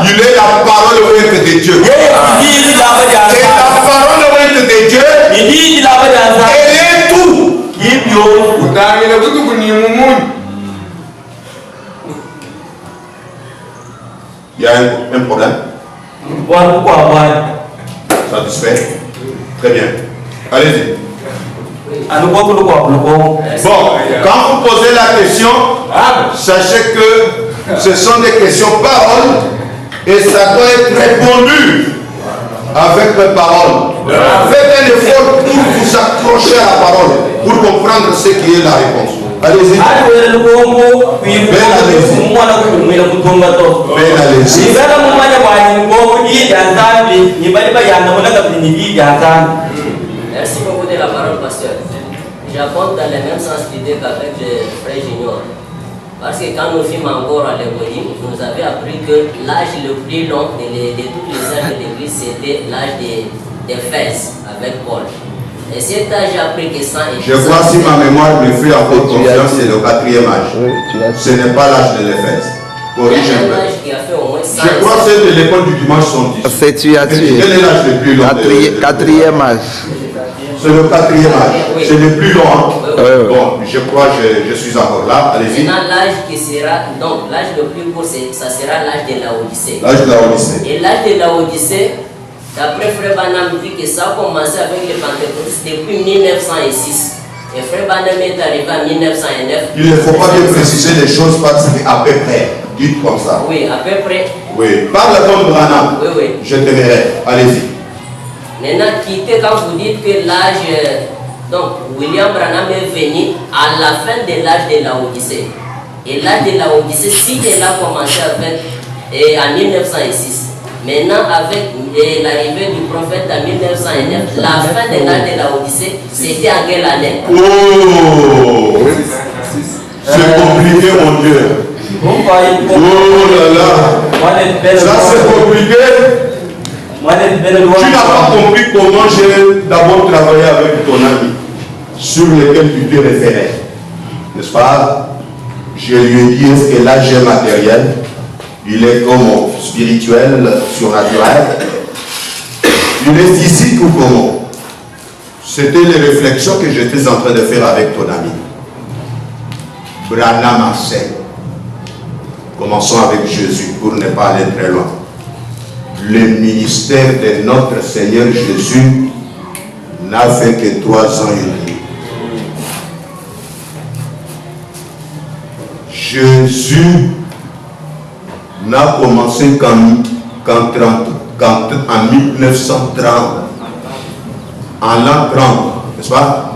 il est la parole ouverte de Dieu. Et la parole ouverte de Dieu, elle est tout. Il y a un problème? Satisfait? Très bien. Allez-y. Bon, quand vous posez la question, sachez que ce sont des questions paroles et ça doit être répondu avec les paroles. Faites un effort pour vous accrocher à la parole, pour comprendre ce qui est la réponse. Allez-y. Merci beaucoup de la parole, pasteur. J'apporte dans le même sens l'idée qu'avec le frère Junior. Parce que quand nous fîmes encore à l'école, vous nous avez appris que l'âge le plus long de toutes les âges de l'église, c'était l'âge des fesses avec Paul. Et cet âge a pris que 100 et je crois si ma mémoire me fait encore confiance, c'est le 4e âge. Ce n'est pas l'âge de l'Éphèse. Corrige un peu. Je crois que c'est de l'école du dimanche sont 10. C'est tu as tué. Quel est l'âge le plus long? 4e âge. C'est le 4e âge. Oui. C'est le plus long. Hein? Oui, oui. Bon, je crois que je suis encore là. Allez-y. Maintenant, l'âge qui sera, donc l'âge le plus court, ça sera l'âge de la Odyssée. L'âge de la Odyssée. Et l'âge de la Odyssée, d'après Frère Branham dit que ça a commencé avec les pentecôtistes depuis 1906. Et Frère Branham est arrivé en 1909. Il ne faut pas bien préciser les choses parce qu'à peu près. Dites comme ça. Oui, à peu près. Oui. Parle comme Branham. Oui, oui. Je t'aimerai. Allez-y. Maintenant, quittez quand vous dites que l'âge. Donc, William Branham est venu à la fin de l'âge de la Odyssée. Et l'âge de la Odyssée, si elle a commencé avec, en 1906. Maintenant, avec l'arrivée du prophète en 1909, la fin de l'âge de la Odyssée, c'était en quelle année? Oh! C'est compliqué, mon Dieu. Oh là là. Ça, c'est compliqué. Tu n'as pas compris comment j'ai d'abord travaillé avec ton ami sur lequel tu te référais. N'est-ce pas? Je lui ai dit, est-ce que l'âge est matériel? Il est comme spirituel, surnaturel. Il est physique ou comment? C'était les réflexions que j'étais en train de faire avec ton ami. Branham enseigne. Commençons avec Jésus pour ne pas aller très loin. Le ministère de notre Seigneur Jésus n'a fait que 3 ans et demi. Jésus n'a commencé qu'en 1930. En l'an 30, n'est-ce pas?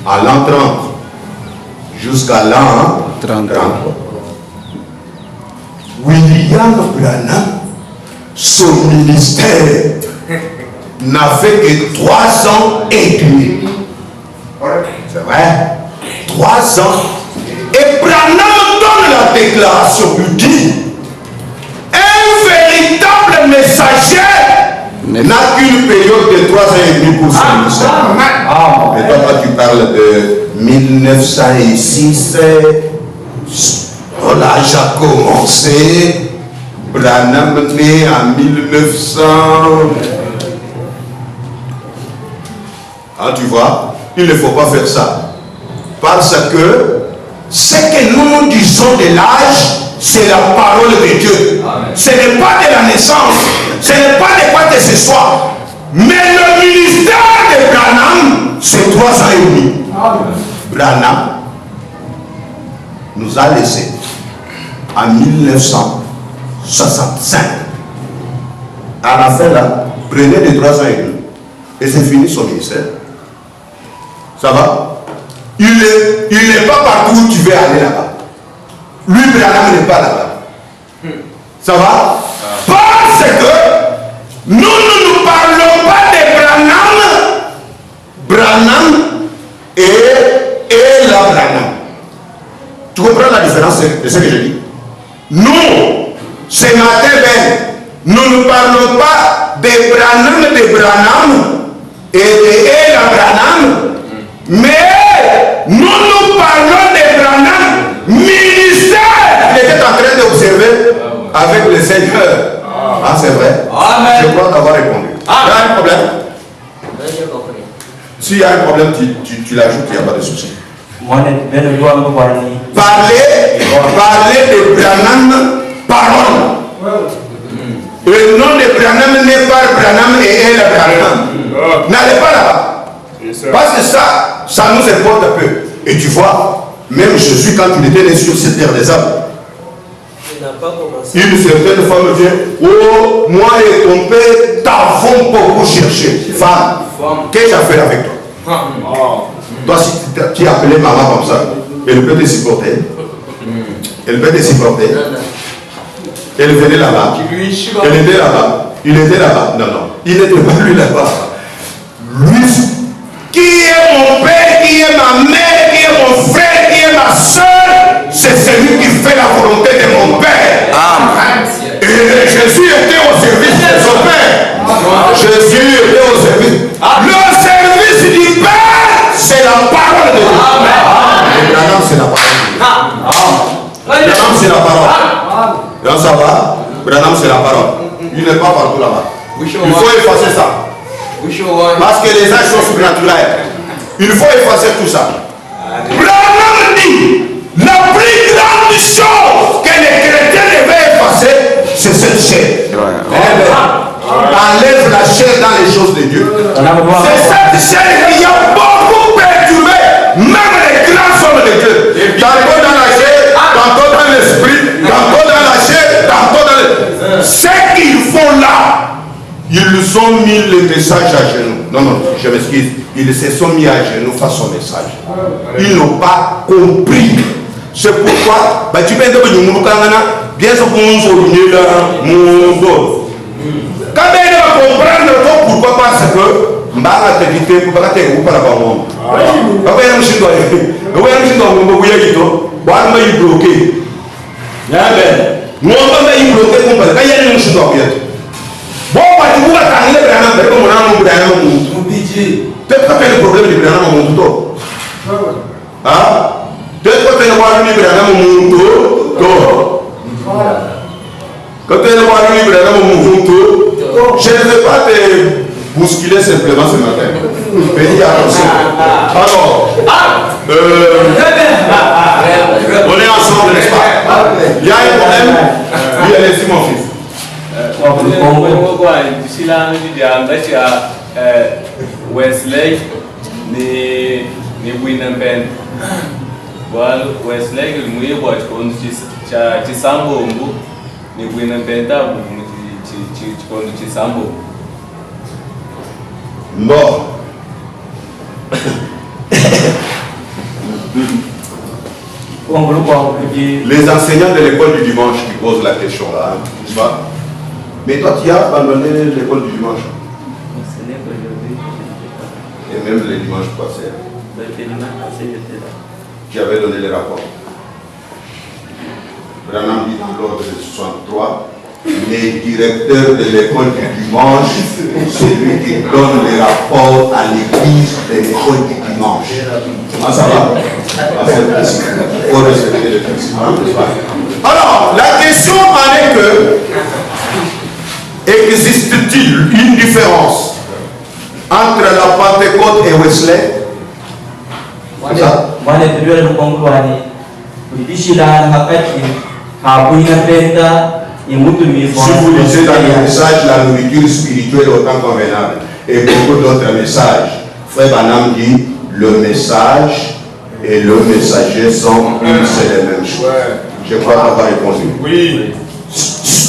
En l'an 30 jusqu'à l'an 30. William Branham, son ministère n'a fait que 3 ans et demi. C'est vrai? 3 ans. Et Branham donne la déclaration, il dit, un véritable messager n'a qu'une période de 3 ans et demi pour son ministère. Et toi, tu parles de 1906, l'âge a commencé, Branham né en 1900. Ah, tu vois, il ne faut pas faire ça. Parce que ce que nous disons de l'âge, c'est la parole de Dieu. Amen. Ce n'est pas de la naissance, ce n'est pas de quoi que ce soit. Mais le ministère de Branham, c'est 3 ans et demi. Amen. Branham nous a laissé en 1965. À la fin là, prenez les 3 ans et demi. Et c'est fini son ministère. Ça va? Il n'est pas partout où tu veux aller là-bas. Lui, Branham n'est pas là-bas. Ça va? Parce que nous ne parlons pas de Branham. Branham et la Branham. Tu comprends la différence de ce que je dis? Nous, ce matin même, nous ne parlons pas de Branham et la Branham, mais nous parlons de Branham, ministère. Il était en train d'observer avec le Seigneur. Ah, c'est vrai? Amen. Je crois t'avoir répondu. Il y a un problème? J'ai compris. S'il y a un problème, tu l'ajoutes, il n'y a pas de souci. Parler de Branham, parole. Le nom de Branham n'est pas Branham et elle Branham. N'allez pas là-bas. Parce que ça nous importe un peu. Et tu vois, même Jésus, quand il était né sur cette terre des hommes, une certaine femme vient, oh, moi et ton père t'avons beaucoup cherché. Femme, qu'est-ce que j'ai fait avec toi? Toi, si tu appelais maman comme ça, elle peut te supporter. Elle peut te supporter. Elle venait là-bas. Elle était là-bas. Il était là-bas. Non, non. Il n'était pas lui là-bas. Lui, qui est mon père, qui est ma mère, qui est mon frère, qui est ma soeur, c'est celui qui fait la volonté de mon père. Amen. Et Jésus était au service de son père. Jésus était au service. Le service du père, c'est la parole de Dieu. Et Branham, c'est la parole. Branham, c'est la parole. Donc ça va? Branham, c'est la parole. Il n'est pas partout là-bas. Il faut effacer ça. Parce que les âges sont surnaturels. Il faut effacer tout ça. Branham dit, la plus grande chose que les chrétiens devaient effacer, c'est cette chair. Enlève la chair dans les choses de Dieu. C'est cette chair qui a beaucoup perturbé même les grands hommes de Dieu. Tantôt dans la chair, tantôt dans l'esprit, tantôt dans la chair, tantôt dans le... Ce qu'ils font là, ils ont mis le message à genoux. Non, je m'excuse. Ils se sont mis à genoux face au message. Ils n'ont pas compris. C'est pourquoi, tu peux dire que nous sommes bien sûr pour nous souligner là, quand il va comprendre pourquoi, parce que Mbara te dit pour pas te ou pas la banque. Quand il y a un chinois, quand il y a un chinois, on va y aller, bloqué. Nous on va y bloquer pour pas. Quand il y a un chinois, bon, tu vas t'arriver à un comme on a un Brian. Peut-être pas le problème du Brian à mon couteau. Ah, peut-être pas le problème du Brian à mon couteau. Quand tu es le roi libre dans mon couteau, je ne vais pas te bousculer simplement ce matin. Fais attention. Alors, on est ensemble, n'est-ce pas? Il y a un problème. Oui, allez-y, mon fils. Wesley ni Winampen. Well, Wesley is muy watch on Chisambo ni Winampen on Chisambo. Bon. Les enseignants de l'école du dimanche qui posent la question là, n'est-ce pas? Mais toi, tu as abandonné l'école du dimanche. Et même les dimanches passés. Qui avait donné les rapports. Branham dit dans l'ordre de 63, les directeurs de l'école du dimanche, c'est lui qui donne les rapports à l'église de l'école du dimanche. Ah, ça va? Il faut respecter les principes. Alors, la question en est que, existe-t-il une différence entre la Pentecôte et Wesley? C'est ça? Si vous lisez dans le message, la nourriture spirituelle autant convenable et beaucoup d'autres messages, Frère Branham dit le message et le messager sont une seule et même chose. Je crois qu'on va répondre. Oui.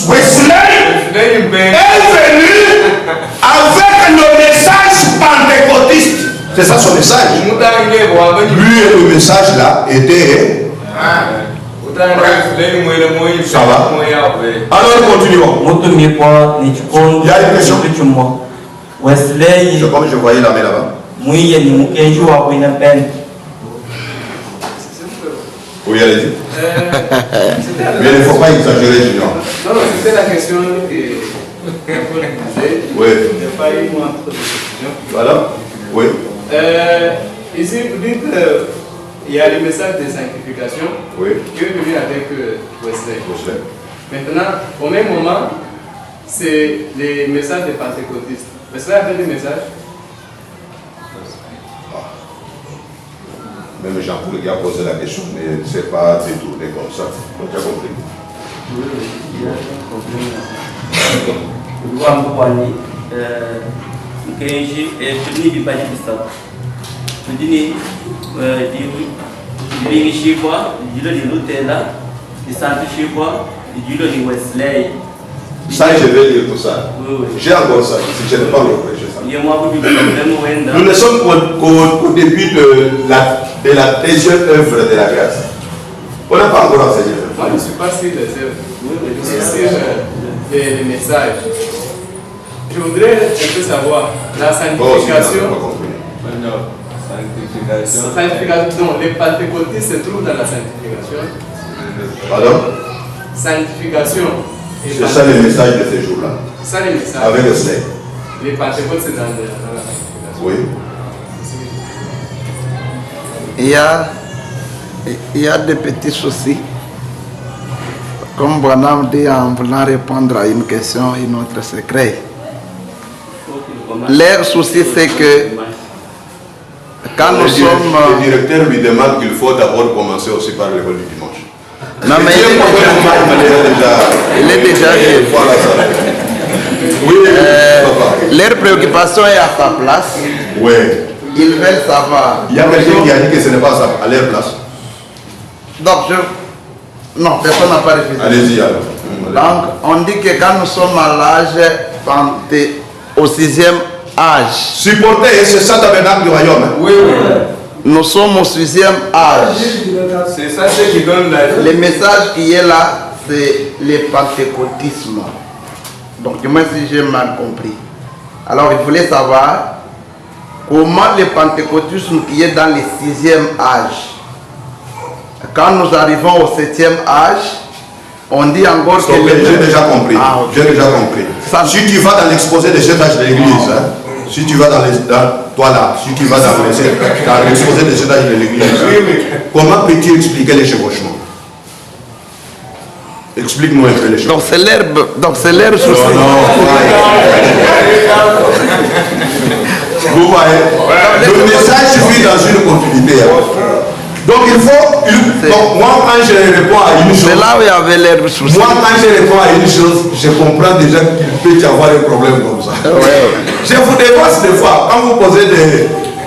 Wesley est venu avec le message pentecôtiste. C'est ça son message. Lui et le message là était. Ça va? Alors continuons. Il y a une question. C'est comme je voyais la main là-bas. Oui, allez-y. Mais il ne faut pas exagérer, Junior. Non, c'était la question que Paul disait. Oui. Il n'y a pas eu moins de précision. Voilà. Oui. Ici, vous dites qu'il y a le message de sanctification. Oui. Qui est venu avec Wesley. Maintenant, au même moment, c'est les messages des pentecôtistes. Wesley a fait des messages. Même Jean-Paul qui a posé la question, mais ce n'est pas détourné comme ça. Donc, tu as compris. Ça, je vais lire tout ça. J'ai encore ça, si je n'ai pas repêché ça. Nous ne sommes qu'au début de la deuxième œuvre de la grâce. On n'a pas encore enseigné. Moi, je ne suis pas sur les œuvres. Je suis sur les messages. Je voudrais un peu savoir la sanctification. Non, les pentecôtistes se trouvent dans la sanctification. Pardon? Sanctification. C'est ça le message de ces jours-là. C'est ça le message. Avec le slave. Les pentecôtistes, c'est dans la sanctification. Oui. Il y a des petits soucis. Comme Branham dit en voulant répondre à une question, un autre secret. Leur souci, c'est que quand nous sommes... Le directeur lui demande qu'il faut d'abord commencer aussi par l'école du dimanche. Non, mais il est déjà vieux. Voilà ça. Oui, papa. Leur préoccupation est à sa place. Oui. Ils veulent savoir. Il y a quelqu'un qui a dit que ce n'est pas à leur place. Donc, non, personne n'a pas refusé. Allez-y alors. Donc, on dit que quand nous sommes à l'âge, au 6e âge. Supporter, c'est ça tabernacle du royaume. Oui, oui. Nous sommes au 6e âge. C'est ça ce qui donne la vie. Le message qui est là, c'est le pentecôtisme. Donc, moi, si j'ai mal compris. Alors, il voulait savoir comment le pentecôtisme qui est dans le 6e âge, quand nous arrivons au 7e âge, on dit encore que... J'ai déjà compris. Ah, okay. J'ai déjà compris. Ça, si tu vas dans l'exposé de cet âge de l'église, si tu vas dans toi là, si tu vas dans l'exposé de cet âge de l'église, comment peux-tu expliquer les chevauchements? Explique-nous un peu les chevauchements. Donc c'est l'air souci. Vous voyez, le message suffit dans une continuité. Donc il faut, donc moi quand je réponds à une chose, c'est là où il y avait l'air souci. Moi quand je réponds à une chose, je comprends déjà qu'il peut y avoir un problème comme ça. Je vous dévance des fois, quand vous posez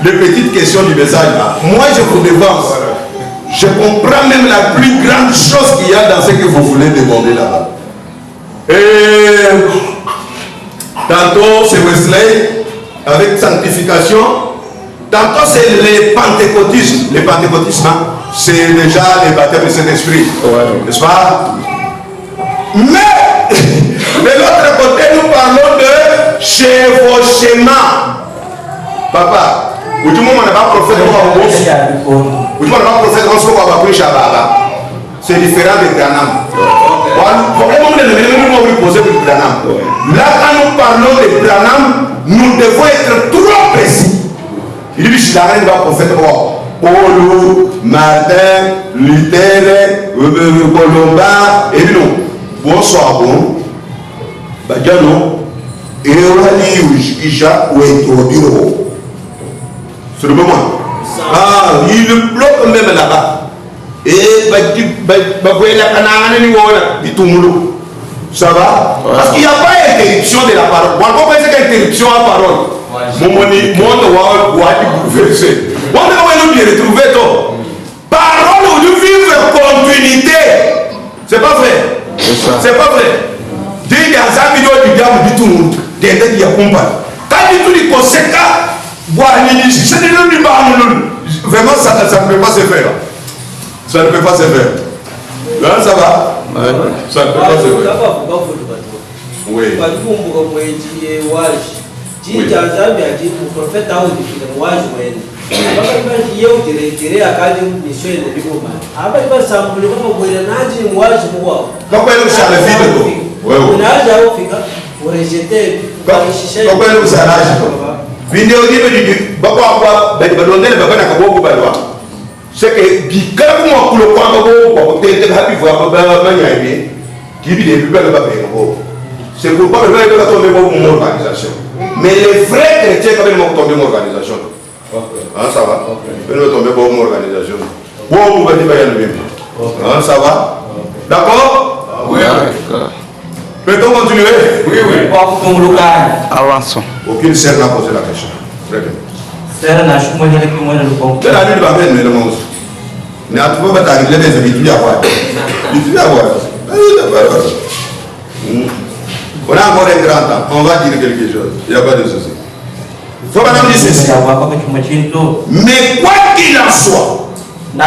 des petites questions du message là, moi je vous dévance. Je comprends même la plus grande chose qu'il y a dans ce que vous voulez demander là-bas. Et tantôt c'est Wesley avec sanctification. Tantôt c'est les pentecôtismes. Les pentecôtismes, c'est déjà les baptêmes du Saint-Esprit. N'est-ce pas? Mais de l'autre côté, nous parlons de chevauchement. Papa, vous dites moi, on n'a pas prophète. Vous dites moi, on n'a pas prophète. C'est différent de Branham. Là, quand nous parlons de Branham, nous devons être trop précis. Il dit, je suis un prophète. Paul, Martin, Luther, Colomba, et non. Bonsoir, bon. Badiano, et on dit, Isha, ou introduire. C'est le moment. Ah, il bloque même là-bas. Et ça va? Parce qu'il n'y a pas d'interruption de la parole. Pourquoi est-ce qu'il y a interruption à parole? Mon monde va bouleverser. On va nous retrouver tout. Parole ou de vivre continuité. C'est pas vrai. C'est pas vrai. Dès qu'il y a un vidéo du diable, dit tout le monde. Dès qu'il y a combat. Quand il dit tout les conséquences, c'est de vraiment ça ne peut pas se faire. Ça ne peut pas se faire. Là, ça va? Ça ne peut pas se faire. Oui. C'est que c'est pourquoi le maire doit tomber dans mon organisation. Mais les vrais chrétiens, quand même, vont tomber dans mon organisation. Ah, ça va. Ils vont tomber dans mon organisation. Bon, ça va. D'accord? Oui. Peut-on continuer? Oui, oui. Avançons. Aucune sœur n'a posé la question. Très bien. Sœur n'a pas posé la question. C'est la nuit de la peine, mais le monstre. Mais à tout moment, tu as réglé des habitudes à voir. Habitudes à voir. On a encore un grand temps. On va dire quelque chose. Il n'y a pas de souci. Faut madame dire ceci. Mais quoi qu'il en soit, la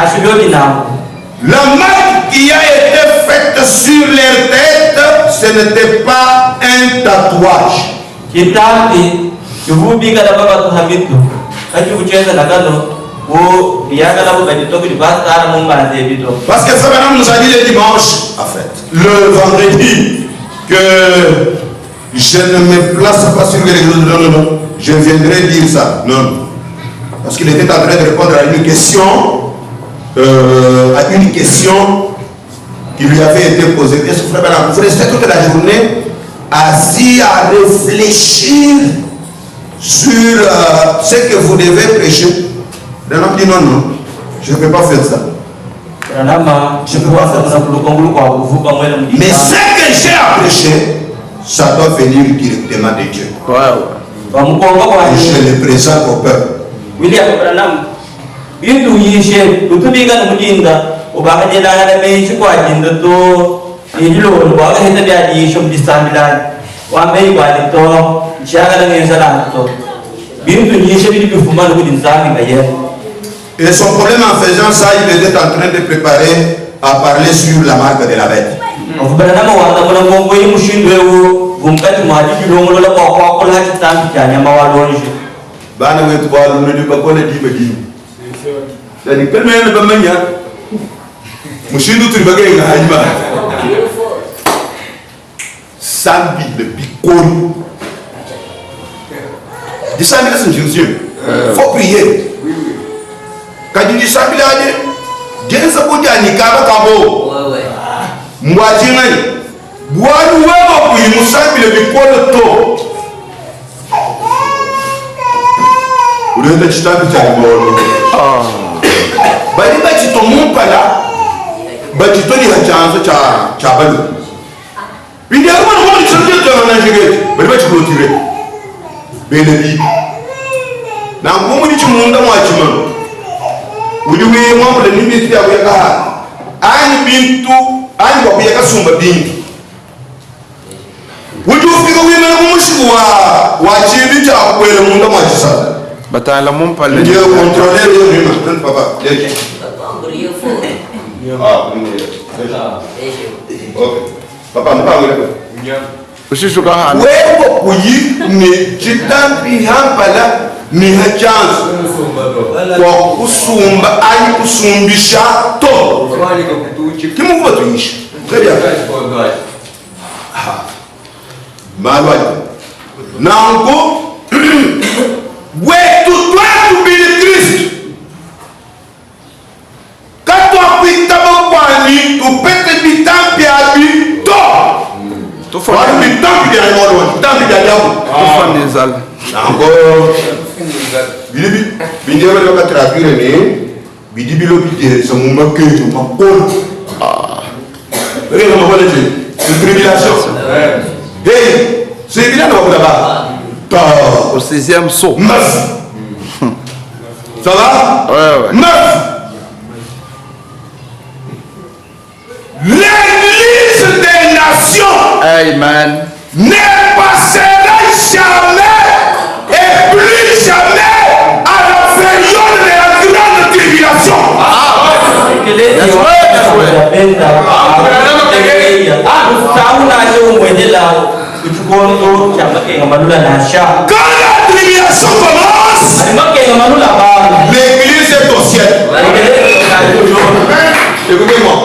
marque qui a été faite sur leur tête, ce n'était pas un tatouage. Parce que ça madame nous a dit le dimanche, en fait, le vendredi, que je ne me place pas sur les réseaux. Non, je viendrai dire ça. Non. Parce qu'il était en train de répondre à une question, qui lui avait été posée. Est-ce que vous restez toute la journée assis à réfléchir sur ce que vous devez prêcher. L'homme dit non, non, je ne peux pas faire ça. Mais ce que j'ai à prêcher, ça doit venir directement de Dieu. Et je le présente au peuple. William Branham, itu yishe, itu bigan mudinda, ubah dia dah ada meja kuat jinda tu, ini loh, ubah kita dia di shop di sambilan, wamei kuat itu, jangan dengan salah tu, itu yishe di performa lu di sambil kaya. Et son problème en faisant ça, il était en train de préparer à parler sur la marque de la bête. Branham wanda mana mongoi musim dulu, bungkat maju di lomba la pokok lah kita bicara mawalonji. Bana wetu ba lu ne ba ko le di ba di dani kan men ba manya mushindu turi ba ga nga hajiba sambi le bikoni di sambi la Jésus faut prier quand di sambi la de Dieu sa ko jani ka ba ka bo mwaji ngai buanu wa ko yi musambi le bikoni to ulienda kitabu cha Molo. Bali bachi to mumpala. Bachi to ni chanzo cha balu. Bindi aruma no ni chanzo cha na jige. Bali bachi ko tire. Bele bi. Na ngumu ni chimunda mwa chimano. Uliwe mwa le nimiti ya ka. Ani bintu, ani kwa ya kasumba bintu. Ujufika wina kumushiku wa chibi cha kwele munda mwa chisala. Bata la mon parle. Dieu contrôler le humain, papa. Ok. Papa, on parle. Aussi je crois. Wewe kuyi ni chitambi hambala ni chance. Kwa kusumba ali kusumbisha to. Kimu kwa tuishi. Très bien. Malwa. Nango ouais, tu dois oublier le Christ. Quand tu as pris ta bonne tu peux te mettre en pied tu fais le temps qui est mort, le temps qui est mort. Tu fais des al. Encore. Bibi, bibi va le traduire né. Bibi bilo bibi, c'est mon mec que tu m'as connu. Regarde ma bonne Dieu. C'est une tribulation. Hey, c'est bien là-bas. Au 6e saut. 9. Ça va? Ouais. 9. L'église des nations. Amen. Ne passera jamais et plus jamais à la période de la grande tribulation. Quand la tribulation commence, l'église est au ciel. Écoutez-moi.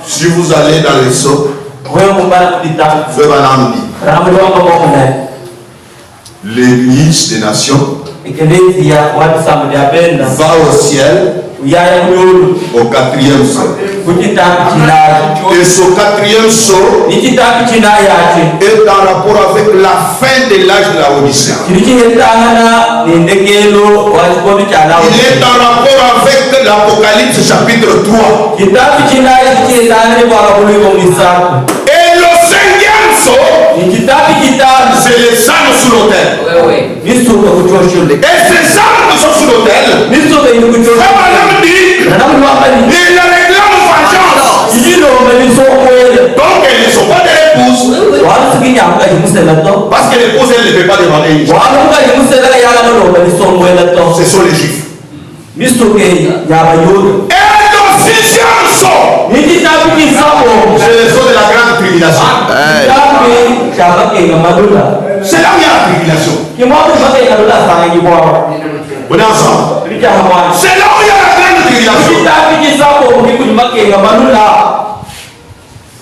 Si vous allez dans les seaux, l'église des nations va au ciel au 4e saut. Et ce 4e saut est en rapport avec la fin de l'âge de la Odyssée. Il est en rapport avec l'Apocalypse chapitre 3. Et le 5e saut, c'est les âmes sous l'autel. Et ces âmes sont sous l'autel. Il réclame vengeance. Donc elles ne sont pas des épouses. Parce que l'épouse elle ne peut pas demander une chose. Ce sont les juifs. Et le 6e saut, c'est le saut de la grande tribulation. C'est là où il y a la tribulation. On est ensemble. C'est là où il y a la grande tribulation.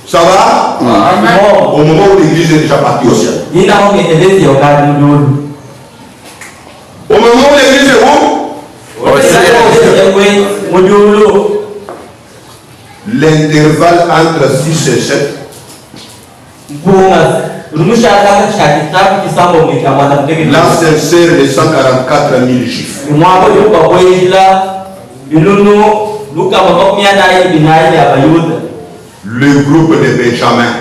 Ça va? Au moment où l'église est déjà partie au ciel. Au moment où l'église est où? L'intervalle entre 6 et 7 Là s'insèrent les 144 000 juifs. Le groupe de Benjamin,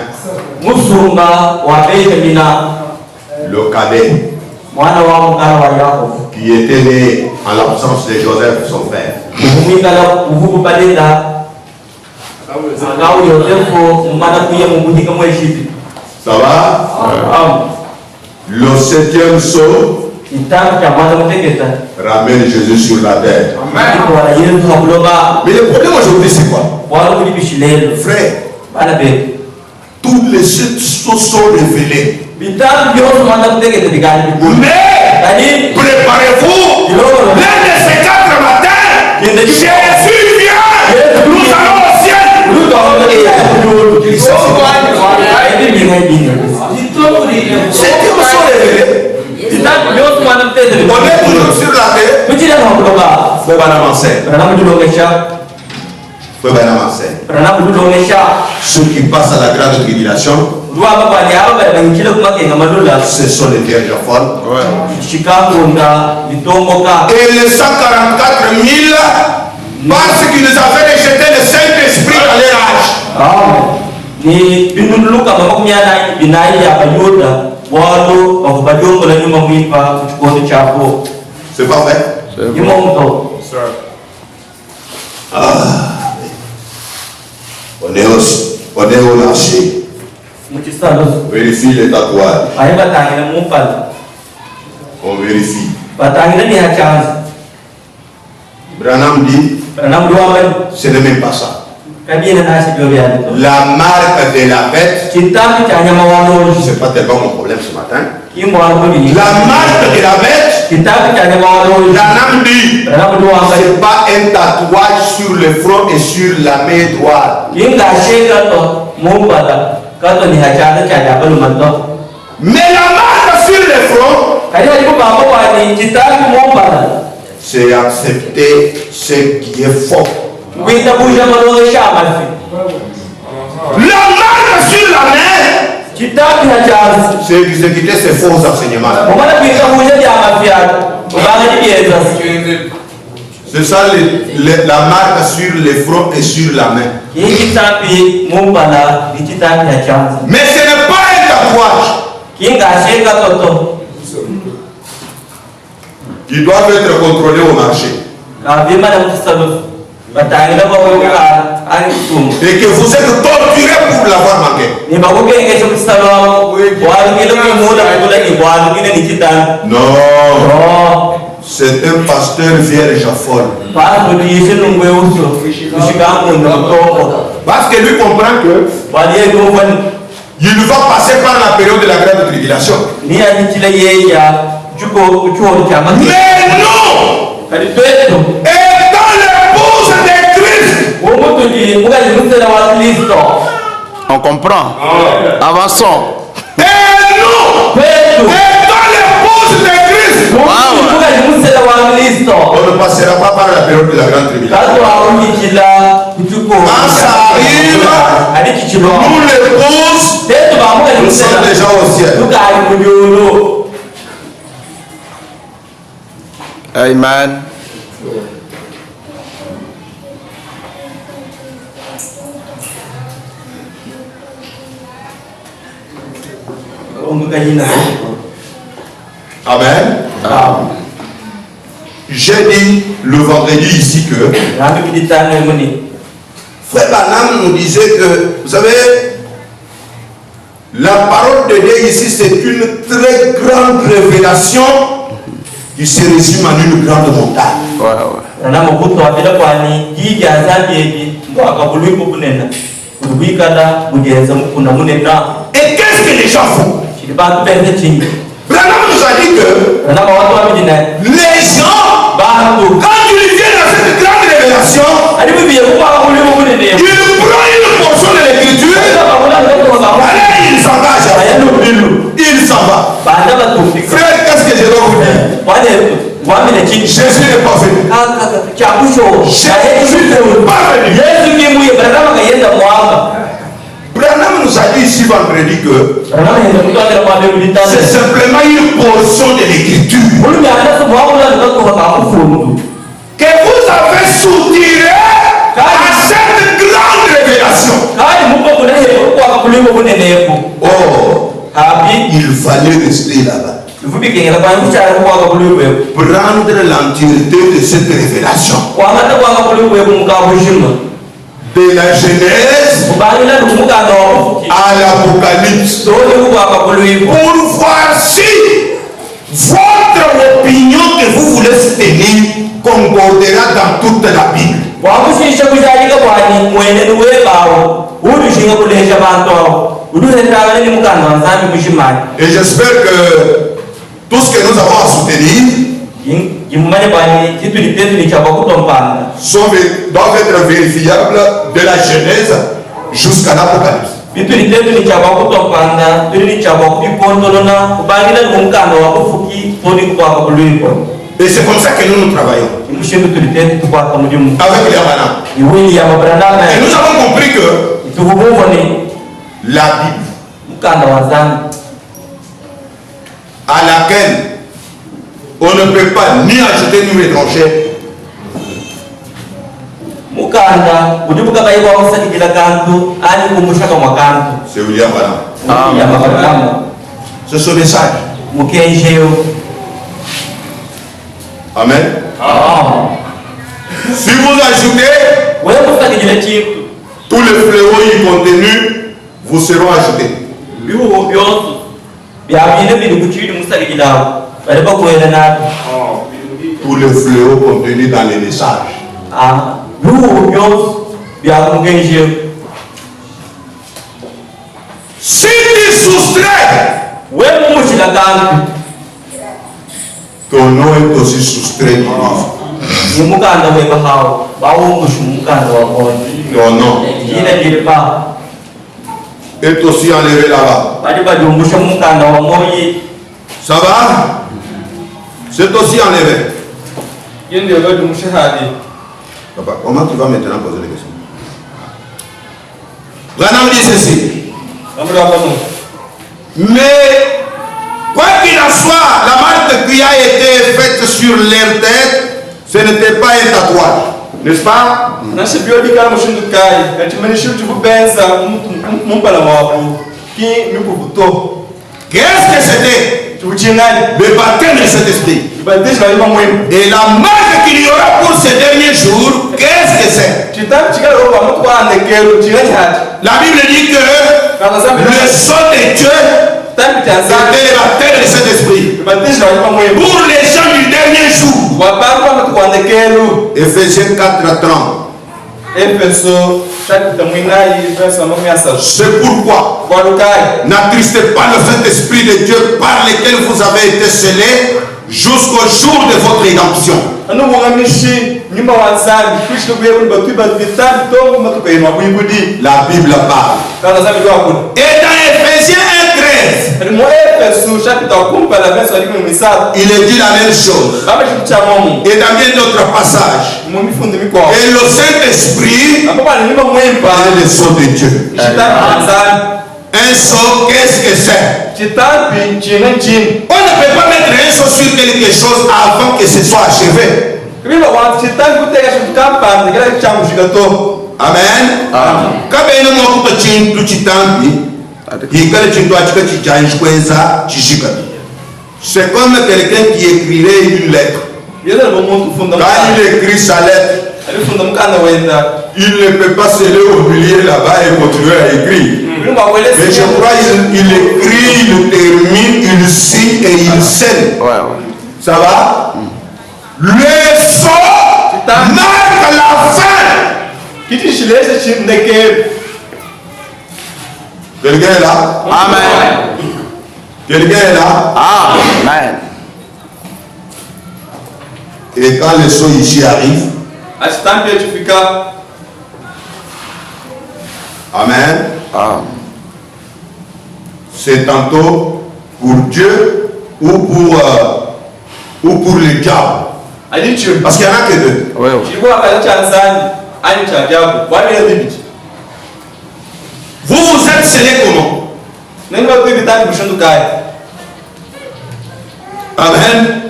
le cadet, qui était né en l'absence de Joseph, son père. Ça va? Le 7e saut ramène Jésus sur la terre. Mais le problème aujourd'hui, c'est quoi? Frère, tous les 7 sauts sont révélés. Mais préparez-vous. L'un de ces 4 matins, Jésus vient. Nous allons au ciel. C'est que vous sont révélés. On est toujours sur la terre. Faut pas avancer. Ceux qui passent à la grande tribulation, ce sont les vierges folles. Et les 144 000, parce qu'ils avaient rejeté le Saint-Esprit dans leur âge. C'est pas vrai? On est au marché. Vérifie les tatouages. On vérifie. Branham dit, ce n'est même pas ça. La marque de la bête, c'est pas tellement mon problème ce matin. La marque de la bête, Branham dit, c'est pas un tatouage sur le front et sur la main droite. Mais la marque sur le front, c'est accepter ce qui est faux. La marque sur la main, c'est exécuter ces faux enseignements. C'est ça la marque sur le front et sur la main. Mais ce n'est pas un tatouage qui doit être contrôlé au marché. Et que vous êtes torturé pour l'avoir manqué. Non. C'est un pasteur vierge folle. Parce que lui comprend que il va passer par la période de la grande tribulation. Mais non! Étant l'épouse de Christ. On comprend. Avançons. Et non! Étant l'épouse de Christ. On ne passera pas par la période de la grande tribulation. Quand ça arrive, nous l'épouse, nous sommes déjà au ciel. Amen. Amen. J'ai dit le vendredi ici que Frère Branham nous disait que, vous savez, la parole de Dieu ici, c'est une très grande révélation qui se résume en une grande montagne. Et qu'est-ce que les gens font? Branham nous a dit que les gens, quand ils viennent à cette grande révélation, ils prennent une portion de l'écriture, allez, ils s'engagent, ils s'en vont. Frère, qu'est-ce que je dois vous dire? Jésus n'est pas venu. Jésus n'est pas venu. Branham nous a dit ici vendredi que c'est simplement une portion de l'écriture que vous avez soutiré à cette grande révélation. Oh, il fallait rester là-bas. Prendre l'entièreté de cette révélation. De la Genèse à l'Apocalypse. Pour voir si votre opinion que vous voulez soutenir concordera dans toute la Bible. Et j'espère que tout ce que nous avons à soutenir doivent être vérifiables de la Genèse jusqu'à l'Apocalypse. Et c'est comme ça que nous travaillons avec les Branham. Et nous avons compris que la Bible à laquelle on ne peut pas ni acheter ni étranger, c'est William Branham. C'est son message. Amen. Si vous ajoutez tous les fléaux y contenus, vous seront ajoutés. Tous les fléaux contenus dans les messages. Si tu soustrais, ton nom est aussi soustrait du livre. Ton nom est aussi enlevé là-bas. Ça va? C'est aussi enlevé. Papa, comment tu vas maintenant poser des questions? Branham dit ceci. Mais quoi qu'il en soit, la marque qui a été faite sur leur tête, ce n'était pas un tatouage. N'est-ce pas? Qu'est-ce que c'était? Le baptême de cet esprit. Et la marque qu'il y aura pour ces derniers jours, qu'est-ce que c'est? La Bible dit que le son de Dieu c'était le baptême de cet esprit. Pour les gens du dernier jour. Ephésiens 4:30. C'est pourquoi n'attristez pas le Saint-Esprit de Dieu par lequel vous avez été scellés jusqu'au jour de votre rédemption. La Bible parle. Et dans Ephésiens 1:13, il est dit la même chose. Et dans bien d'autres passages. Et le Saint-Esprit est le son de Dieu. Un son, qu'est-ce que c'est? On ne peut pas mettre un son sur quelque chose avant que ce soit achevé. Amen. C'est comme quelqu'un qui écrirait une lettre. Quand il écrit sa lettre, il ne peut pas se lever au milieu là-bas et continuer à écrire. Mais je crois qu'il écrit, il termine, il signe et il scelle. Ça va? Le son marque la fin. Quelqu'un est là? Amen. Quelqu'un est là? Amen. Et quand le son ici arrive, amen. C'est tantôt pour Dieu ou pour le diable. Parce qu'il n'y en a que deux. Vous vous êtes scellés comment? Amen.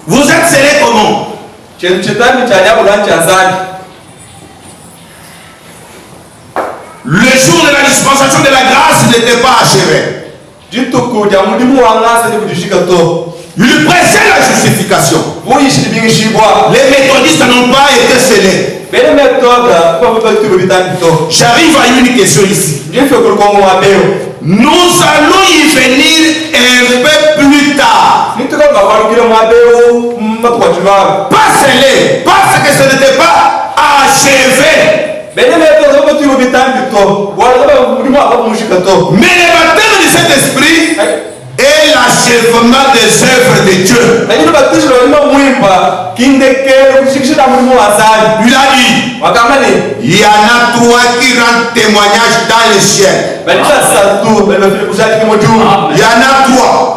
Vous êtes scellés comment? Le jour de la dispensation de la grâce n'était pas achevé. Il précède la justification. Les méthodistes n'ont pas été scellés. J'arrive à une question ici. Nous allons y venir un peu plus tard. Pas scellés, parce que ce n'était pas achevé. Mais le baptême du Saint-Esprit est l'achèvement des œuvres de Dieu. Il a dit, il y en a trois qui rendent témoignage dans le ciel. Il y en a trois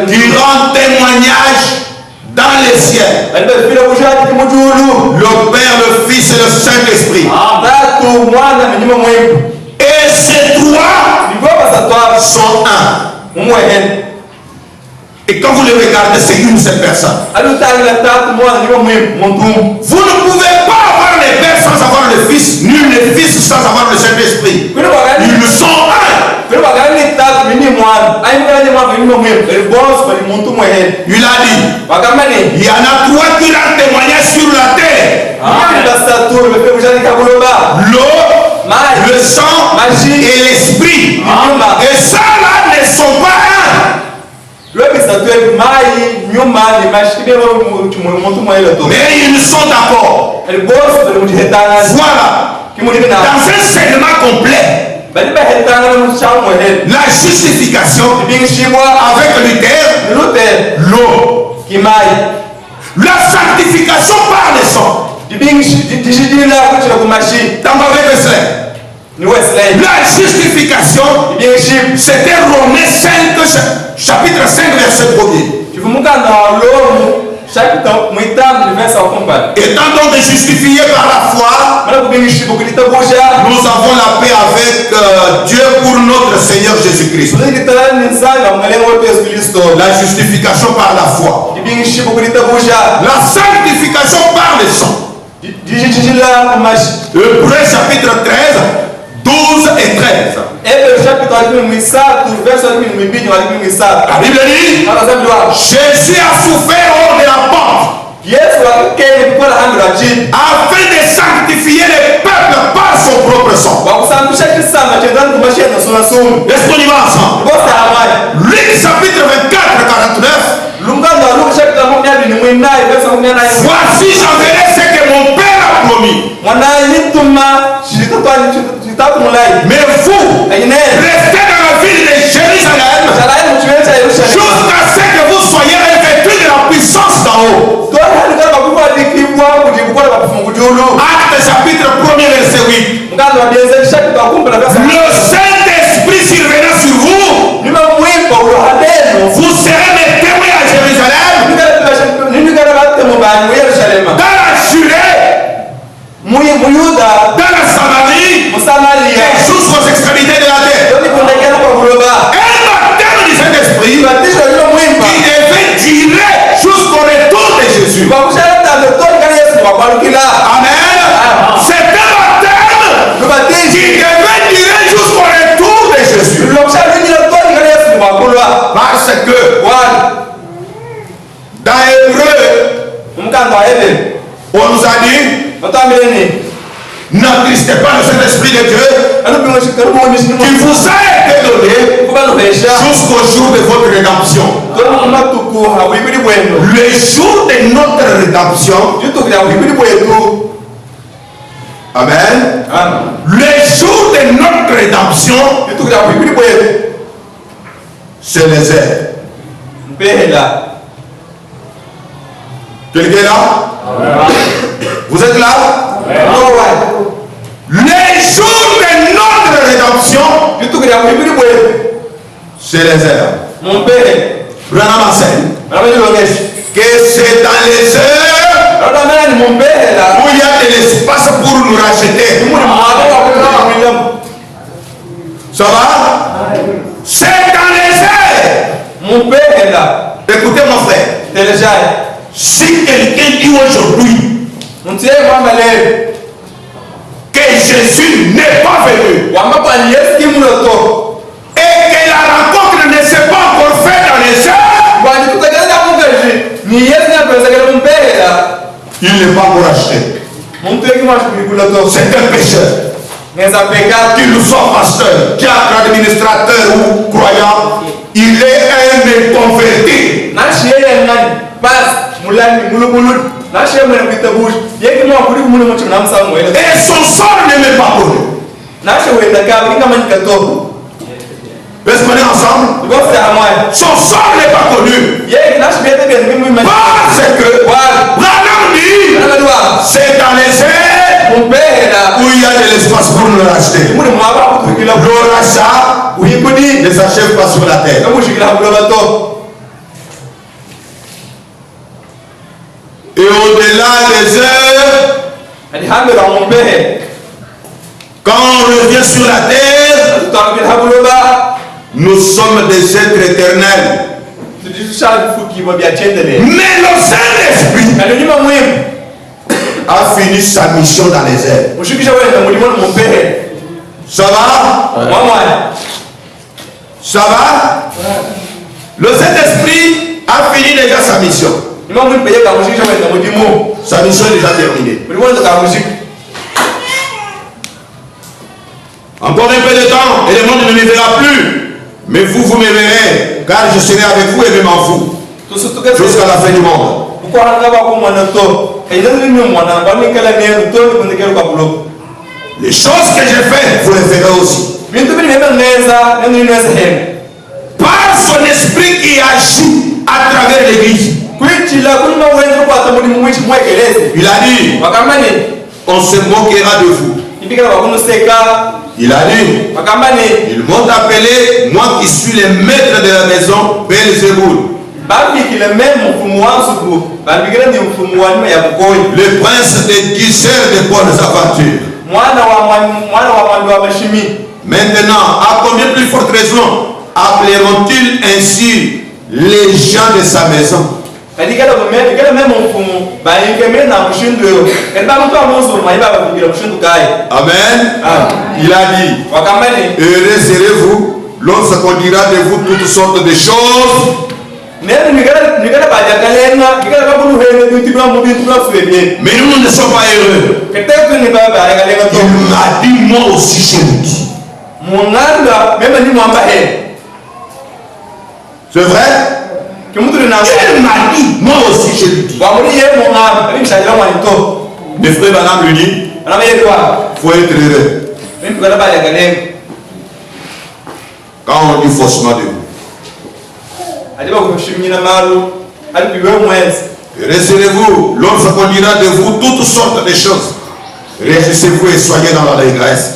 qui rendent témoignage dans les cieux. Le Père, le Fils et le Saint-Esprit. Et ces trois sont un. Et quand vous les regardez, c'est une seule personne. Vous ne pouvez pas avoir le Père sans avoir le Fils, ni le Fils sans avoir le Saint-Esprit. Ils sont un. Il a dit, il y en a trois qui rendent témoignage sur la terre. L'eau, le sang et l'esprit. Et ça là ne sont pas un. Mais ils sont d'accord. Voilà. Dans un segment complet. La justification avec Luther, l'eau, la sanctification par le sang. La justification, c'était Romains 5, chapitre 5, verset 1er. Étant donc justifiés par la foi, nous avons la paix avec Dieu pour notre Seigneur Jésus-Christ. La justification par la foi. La sanctification par le sang. Hébreux chapitre 13, 12 et 13. La Bible dit, Jésus a souffert hors de la porte afin de sanctifier les peuples par son propre sang. Est-ce qu'on y va ensemble? Luc chapitre 24, 49. Voici j'enverrai ce que mon Père a promis. Mais vous, restez dans la ville de Jérusalem jusqu'à ce que vous soyez revêtus de la puissance d'en haut. Acte chapitre 1er verset 8. Le Saint-Esprit survenant sur vous, vous serez mes témoins à Jérusalem, dans la Judée, dans la Samarie, et jusqu'aux extrémités de la terre. Un baptême du Saint-Esprit qui devait durer jusqu'au retour de Jésus. Amen. C'est un baptême qui devait durer jusqu'au retour de Jésus. Parce que dans Hébreux, on nous a dit, n'attristez pas le Saint-Esprit de Dieu qui vous a été donné jusqu'au jour de votre rédemption. Le jour de notre rédemption. Amen. Le jour de notre rédemption, c'est les airs. Quelqu'un est là? Vous êtes là? Les jours de notre rédemption, c'est les airs. Mon père, que c'est dans les airs Où il y a de l'espace pour nous racheter. Ça va? C'est dans les airs. Mon père est là. Écoutez mon frère. Si quelqu'un dit aujourd'hui que Jésus n'est pas venu et que la rencontre ne s'est pas encore faite dans les airs, il n'est pas encore acheté. C'est un pécheur. Qu'il nous soit pasteur, qu'il soit administrateur ou croyant, il est un inconverti. Et son sort ne m'est pas connu. Est-ce qu'on est ensemble? Son sort n'est pas connu. Parce que Branham dit, c'est dans les airs où il y a de l'espace pour nous racheter. Le rachat ne s'achève pas sur la terre. Et au-delà des heures, quand on revient sur la terre, nous sommes des êtres éternels. Mais le Saint-Esprit a fini sa mission dans les airs. Ça va? Ça va? Le Saint-Esprit a fini déjà sa mission. Sa mission est déjà terminée. Encore un peu de temps et le monde ne me verra plus. Mais vous, vous me verrez, car je serai avec vous et je m'en fous. Jusqu'à la fin du monde. Les choses que j'ai faites, vous les ferez aussi. Par son esprit qui agit à travers l'église. Il a dit, on se moquera de vous. Il a dit, ils m'ont appelé, moi qui suis le maître de la maison, Belzéboul. Le prince des guicheurs de bonnes aventures. Maintenant, à combien plus forte raison appelleront-ils ainsi les gens de sa maison? Amen. Il a dit, heureux serez-vous lorsqu'on dira de vous toutes sortes de choses. Mais nous ne sommes pas heureux. Il m'a dit, moi aussi je le dis. C'est vrai? Il m'a dit, moi aussi je le dis. Le frère Branham lui dit, il faut être heureux. Quand on dit faussement de vous. Réservez-vous lorsqu'on dira de vous toutes sortes de choses. Réjouissez-vous et soyez dans l'allégresse.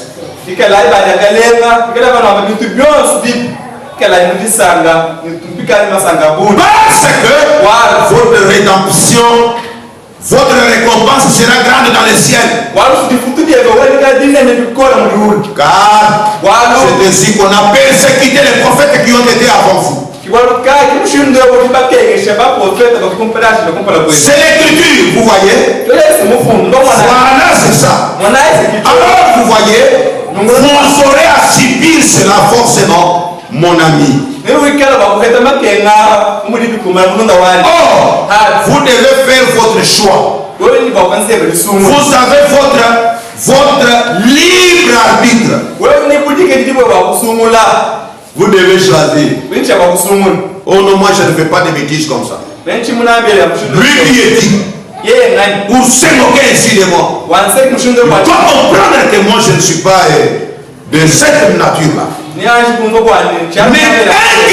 Parce que votre rédemption, votre récompense sera grande dans les ciels. Car c'est ainsi qu'on a persécuté les prophètes qui ont été avant vous. C'est l'écriture, vous voyez. Voilà, c'est ça. Alors vous voyez, vous aurez à subir cela forcément, mon ami. Or, vous devez faire votre choix. Vous avez votre libre arbitre. Vous devez choisir. Oh non, moi je ne fais pas de bêtises comme ça. Lui qui est dit, pour se moquer ici de moi, il doit comprendre que moi je ne suis pas de cette nature-là. Mais un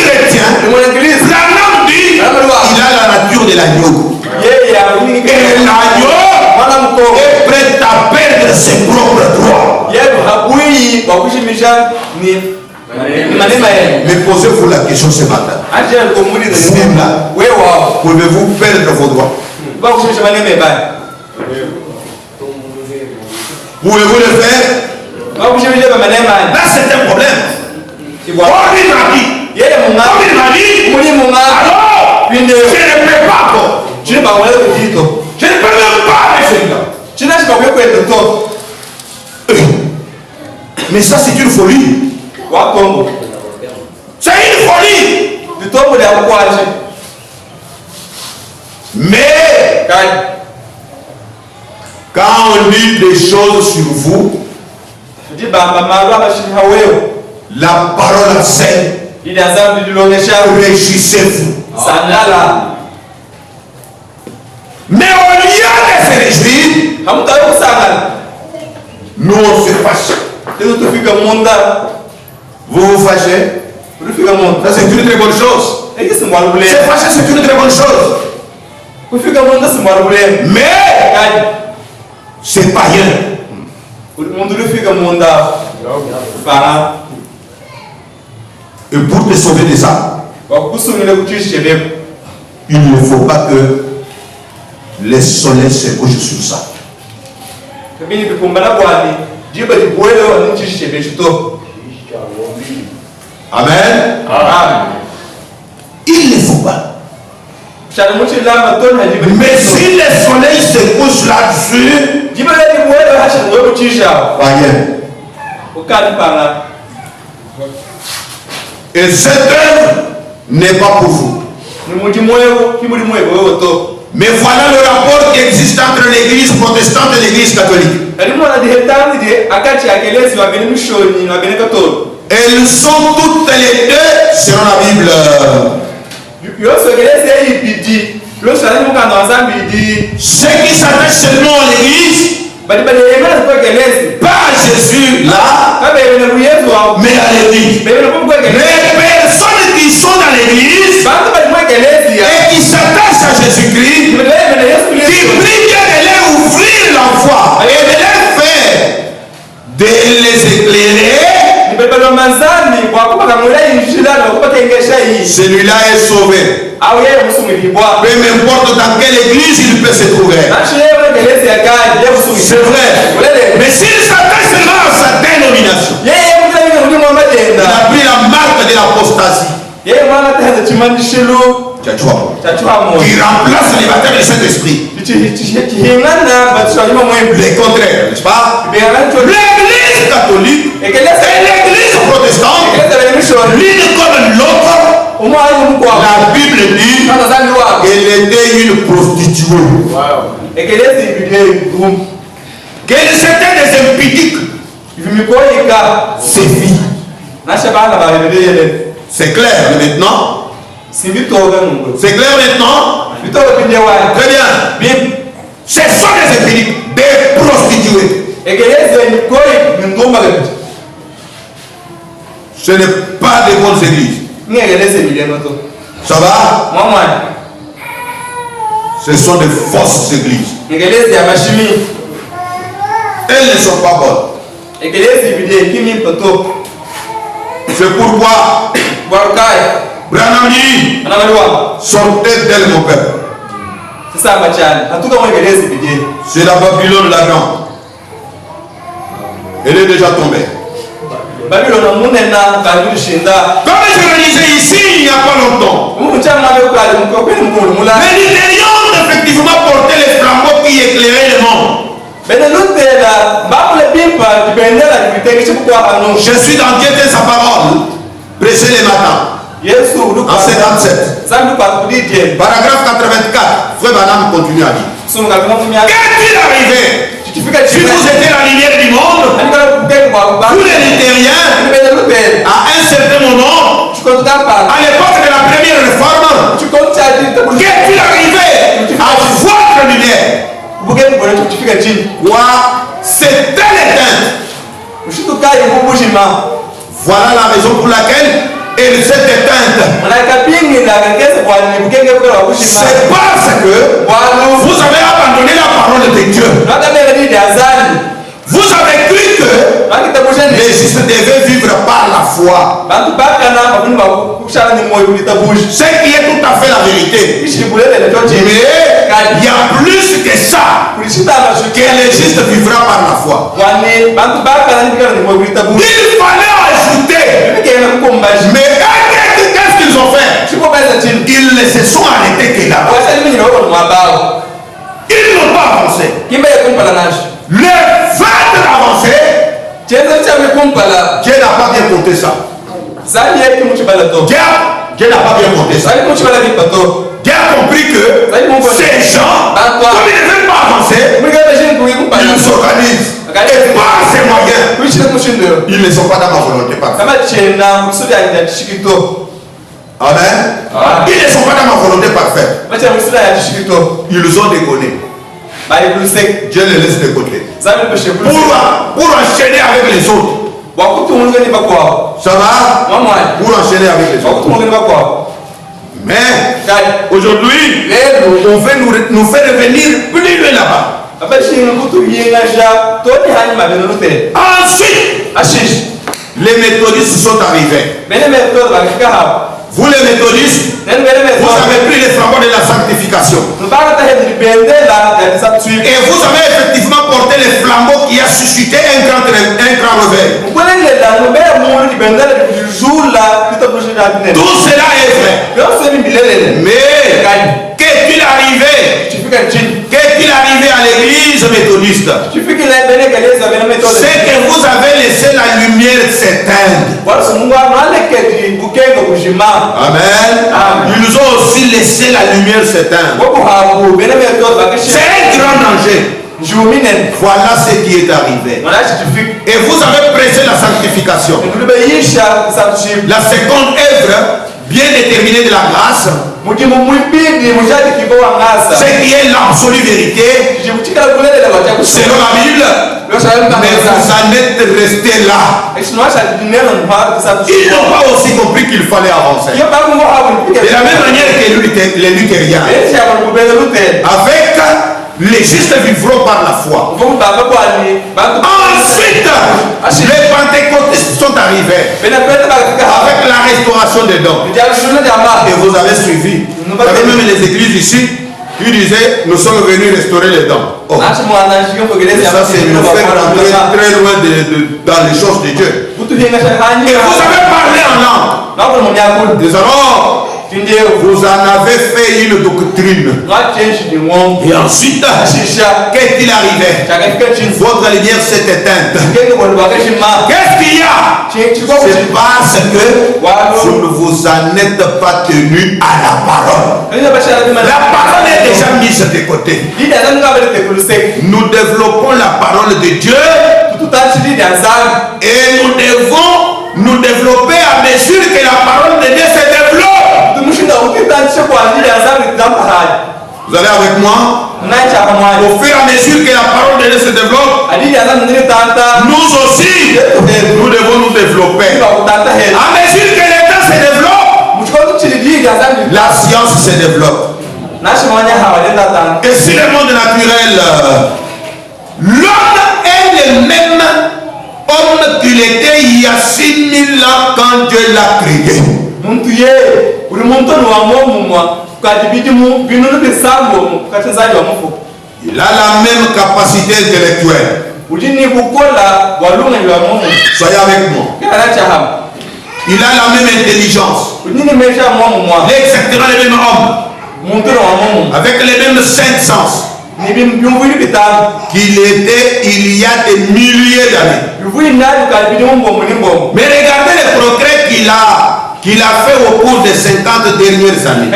chrétien, Branham dit, il a la nature de l'agneau. Et l'agneau est prêt à perdre ses propres droits. Mais posez-vous la question ce matin. Vous là, pouvez-vous perdre vos droits? Pouvez-vous le faire? Là, c'est un problème. Alors, je ne peux pas encore. Je ne peux même pas faire cela. Mais ça, c'est une folie. C'est une folie. Mais quand on dit des choses sur vous, la parole enseigne. Réjouissez-vous. Mais au lieu de se réjouir, nous on se fâche. Vous vous fâchez? Ça c'est une très bonne chose. Se fâcher c'est une très bonne chose. Mais c'est pas rien. Et pour te sauver de ça, il ne faut pas que les soleils se couchent sur ça. Amen. Il ne faut pas. Mais si le soleil se couche là-dessus, et cette œuvre n'est pas pour vous. Mais voilà le rapport qui existe entre l'église protestante et l'église catholique. Elles sont toutes les deux selon la Bible. Ceux qui s'attachent seulement à l'église, pas à Jésus là, mais à l'église. Les personnes qui sont dans l'église et qui s'attachent à Jésus-Christ, qui prient Dieu de leur ouvrir la foi et de leur faire, de les éclairer, celui-là est sauvé. Peu importe dans quelle église il peut se trouver. C'est vrai. Mais s'il s'attache seulement à sa dénomination, il a pris la marque de l'apostasie. Qui remplace les baptêmes du Saint-Esprit. Le contraire, n'est-ce pas? L'église catholique et l'église protestante, l'une comme l'autre, la Bible dit qu'elle était une prostituée. Qu'elle était des impudiques. Ses filles. C'est clair maintenant? C'est clair maintenant? Très bien. Ce sont des impudiques, des prostituées. Ce n'est pas des bonnes églises. Ça va? Ce sont des fausses églises. Elles ne sont pas bonnes. C'est pourquoi Branham dit, sortez d'elle mon peuple. C'est la Babylone la grande. Elle est déjà tombée. Comme je le disais ici il n'y a pas longtemps, mais nous devions effectivement porter les flambeaux qui éclairaient le monde. Je suis dans Dieu et sa parole, prêcher les matins. En 57. Paragraphe 84. Frère Madame continue à dire. Qu'est-il arrivé? Si vous étiez la lumière du monde, vous n'étiez rien. À un certain moment, à l'époque de la première réforme, qu'est-il arrivé à votre lumière? Quoi? C'était l'éteinte. Voilà la raison pour laquelle elle s'est éteinte. C'est parce que vous avez abandonné la parole de Dieu. Vous avez cru que les justes devaient vivre par la foi. Ce qui est tout à fait la vérité. Mais il y a plus que ça. que le juste vivra par la foi. Il fallait ajouter. Mais qu'est-ce qu'ils ont fait? Ils ne se sont arrêtés que là. Ils n'ont pas avancé. Le fait d'avancer, Dieu n'a pas bien compté ça. Dieu n'a pas bien compté ça. Dieu a compris que ces gens, comme ils ne veulent pas avancer, ils s'organisent. Et par ces moyens, ils ne sont pas dans ma volonté. Amen. Ils ne sont pas dans ma volonté parfaite. Ils ont déconné. Dieu les laisse de côté. Pour enchaîner avec les autres. Ça va? Pour enchaîner avec les autres. Mais aujourd'hui, on veut nous faire revenir plus loin là-bas. Ensuite, les méthodistes sont arrivés. Vous les méthodistes, vous avez pris les flambeaux de la sanctification. Et vous avez effectivement porté les flambeaux qui a suscité un grand réveil. Tout cela est vrai. Mais qu'est-il arrivé? Qu'est-il arrivé à l'église méthodiste? C'est que vous avez laissé la lumière s'éteindre. Amen. Ils ont aussi laissé la lumière s'éteindre. C'est un grand danger. Voilà ce qui est arrivé. Et vous avez prêché la sanctification. La seconde œuvre bien déterminée de la grâce, ce qui est l'absolue vérité selon la Bible. Mais vous en êtes resté là. Ils n'ont pas aussi compris qu'il fallait avancer. De la même manière que les luthériens, avec les justes vivront par la foi. Ensuite, les pentecôtistes sont arrivés avec la restauration des dons. Et vous avez suivi. Vous avez même les églises ici qui disaient nous sommes venus restaurer les dons. Oh. Ça, c'est nous faire rentrer très loin dans les choses de Dieu. Et vous avez parlé en langue. Vous en avez fait une doctrine. Et ensuite, qu'est-ce qu'il arrivait? Votre lumière s'est éteinte. Qu'est-ce qu'il y a? C'est parce que vous ne vous en êtes pas tenu à la parole. La parole est déjà mise de côté. Nous développons la parole de Dieu et nous devons nous développer à mesure que la parole de Dieu se développe. Vous allez avec moi? Au fur et à mesure que la parole de Dieu se développe, nous aussi, nous devons nous développer. À mesure que l'État se développe, la science se développe. Et si le monde naturel, l'homme est le même homme qu'il était il y a 6000 ans quand Dieu l'a créé. Il a la même capacité intellectuelle. Soyez avec moi. Il a la même intelligence. Il est exactement le même homme. Avec les mêmes 5 sens qu'il était il y a des milliers d'années. Mais regardez les progrès qu'il a fait au cours des 50 dernières années.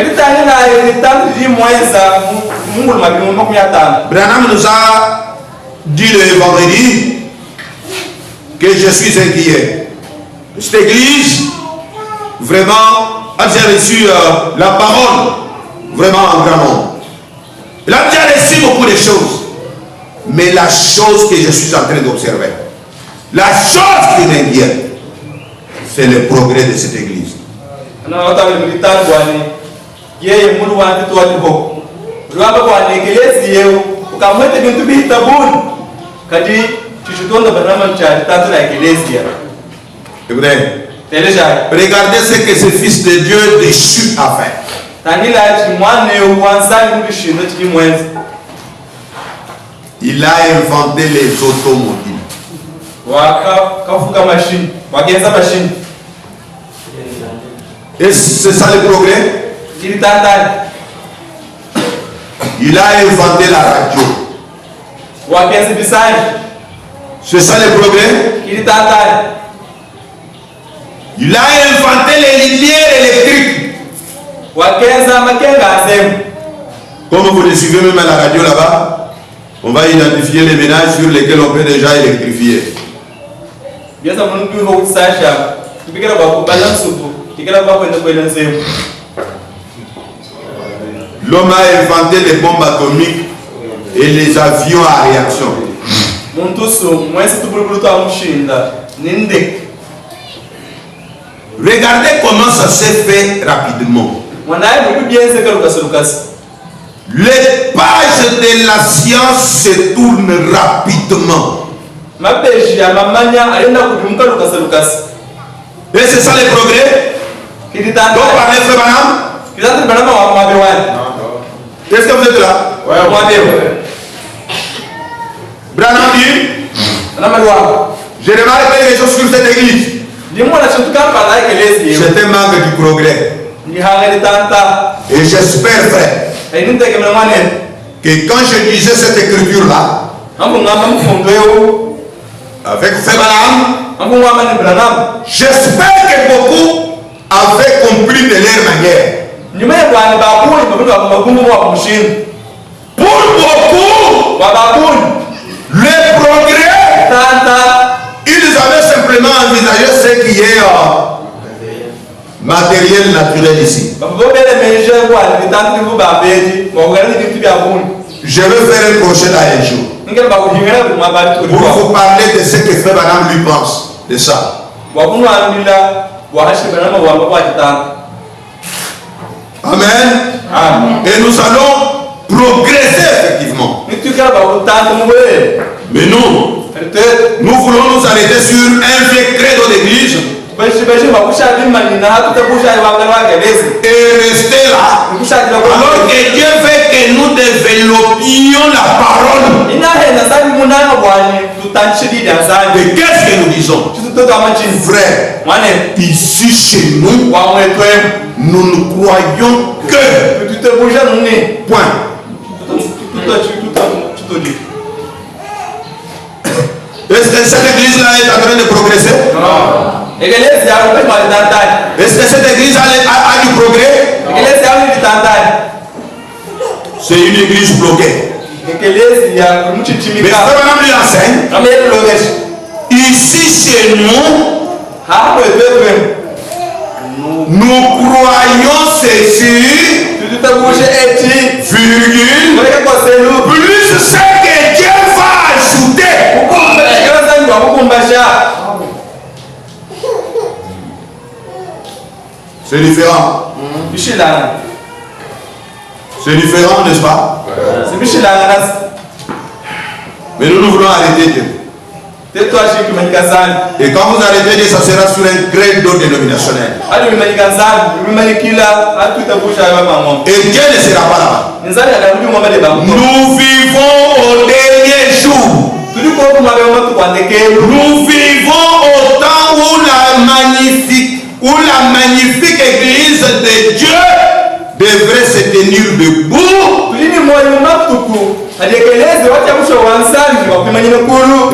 Branham nous a dit le vendredi que je suis inquiet. Cette église, vraiment, a déjà reçu la parole, vraiment en grand nombre. Elle a déjà reçu beaucoup de choses. Mais la chose que je suis en train d'observer, la chose qui m'inquiète, c'est le progrès de cette église. Regardez ce que ce fils de Dieu déchu a fait. Il a inventé les automobiles. Et c'est ça le progrès. Il a inventé la radio. C'est ça le progrès. Il a inventé les lumières électriques. Comme vous le suivez même à la radio là-bas, on va identifier les ménages sur lesquels on peut déjà électrifier. L'homme a inventé les bombes atomiques et les avions à réaction. Regardez comment ça s'est fait rapidement. Les pages de la science se tournent rapidement. Et c'est ça le progrès. Donc parlez frère Branham. Qu'est-ce que vous êtes là? Branham dit, je remarque quelque chose sur cette église. C'est un manque du progrès. Et j'espère, frère, que quand je disais cette écriture-là, avec frère Branham, j'espère que beaucoup avaient compris de leur manière. Pour beaucoup, le progrès, ils avaient simplement envisagé ce qui est matériel naturel ici. Je vais faire un crochet là un jour pour vous parler de ce que frère Branham lui pense de ça. Amen. Et nous allons progresser effectivement. Mais nous voulons nous arrêter sur un vieux credo d'église et rester là. Alors que Dieu veut que nous développions la parole. Et qu'est-ce que nous disons? Frère, ici chez nous, nous ne croyons que point. Est-ce que cette église-là est en train de progresser? Non. Est-ce que cette église a du progrès? C'est une église bloquée. Mais frère Branham lui enseigne. Ici chez nous, nous croyons ceci, virgule, plus ce que Dieu va ajouter. C'est différent. C'est différent, n'est-ce pas? Mais nous voulons arrêter Dieu. Et quand vous arrêtez Dieu, ça sera sur un credo dénominationnel. Et Dieu ne sera pas là. Nous vivons au dernier jour. Nous vivons au temps où la magnifique église de Dieu devrait se tenir debout,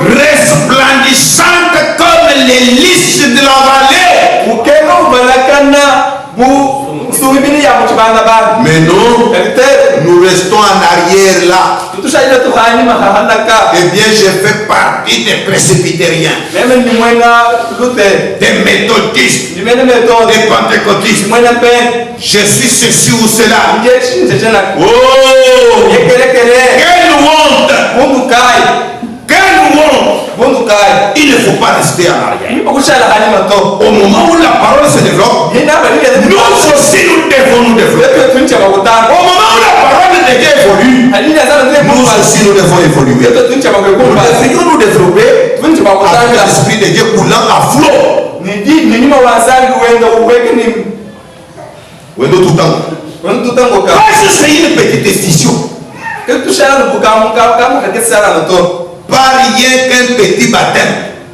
resplendissante comme les lys de la vallée. Mais nous restons en arrière là. Eh bien, je fais partie des presbytériens, des méthodistes, des pentecôtistes. Je suis ceci ou cela. Oh, quelle honte! Quelle honte! Il ne faut pas rester en arrière. Au moment où la parole se développe, nous aussi nous devons nous développer. Au moment où la parole de Dieu évolue, nous aussi nous devons évoluer. Nous devons nous développer avec l'esprit de Dieu coulant à flot. Pas juste une petite décision. Pas rien qu'un petit baptême.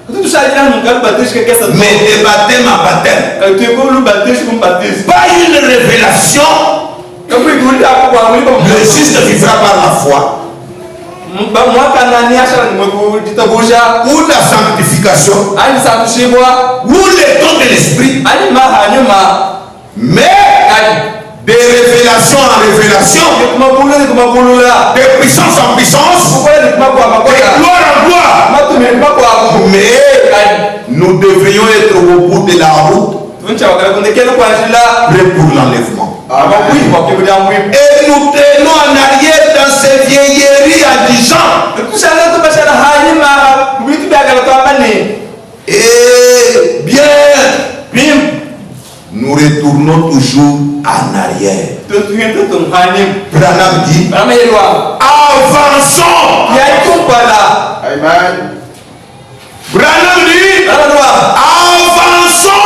Mais de baptême à baptême. Pas une révélation. Le juste vivra par la foi. Ou la sanctification. Ou les dons de l'esprit. Mais de révélation en révélation, de puissance en puissance, de gloire en gloire. Mais nous devrions être au bout de la route, prêts pour l'enlèvement. Et nous traînons en arrière dans ces vieilleries en disant, et bien, nous retournons toujours en arrière. Branham dit, avançons. Amen. Branham dit, avançons.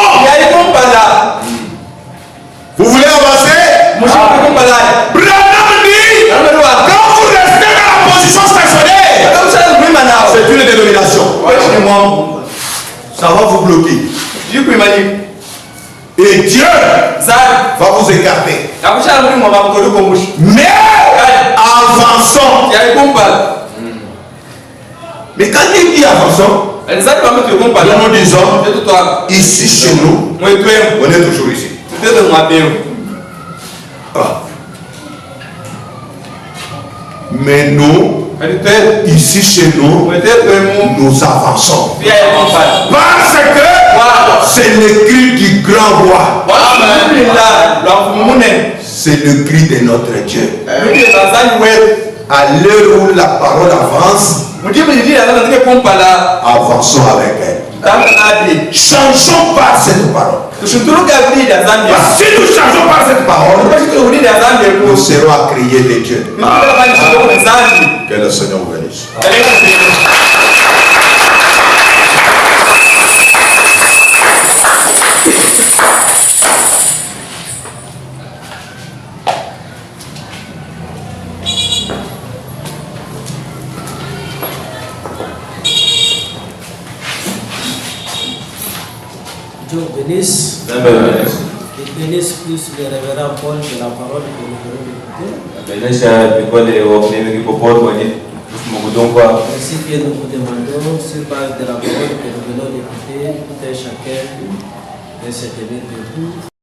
Vous voulez avancer? Branham dit, quand vous restez dans la position stationnaire, c'est une dénomination. Ça va vous bloquer. Et Dieu va vous écarter. Mais avançons. Mais quand il dit avançons, nous disons, ici chez nous, on est toujours ici. Mais nous, ici chez nous, nous avançons. Parce que c'est le cri du grand roi. C'est le cri de notre Dieu. À l'heure où la parole avance, avançons avec elle. Changeons par cette parole. Parce que si nous changeons par cette parole, nous serons à crier de Dieu. Que le Seigneur vous bénisse. Dieu bénisse. Et bénisse plus le révérend Paul de la parole que nous venons d'écouter. Ainsi que nous vous demandons, sur base de la parole que nous venons d'écouter, tout un chacun de cette émission de vous.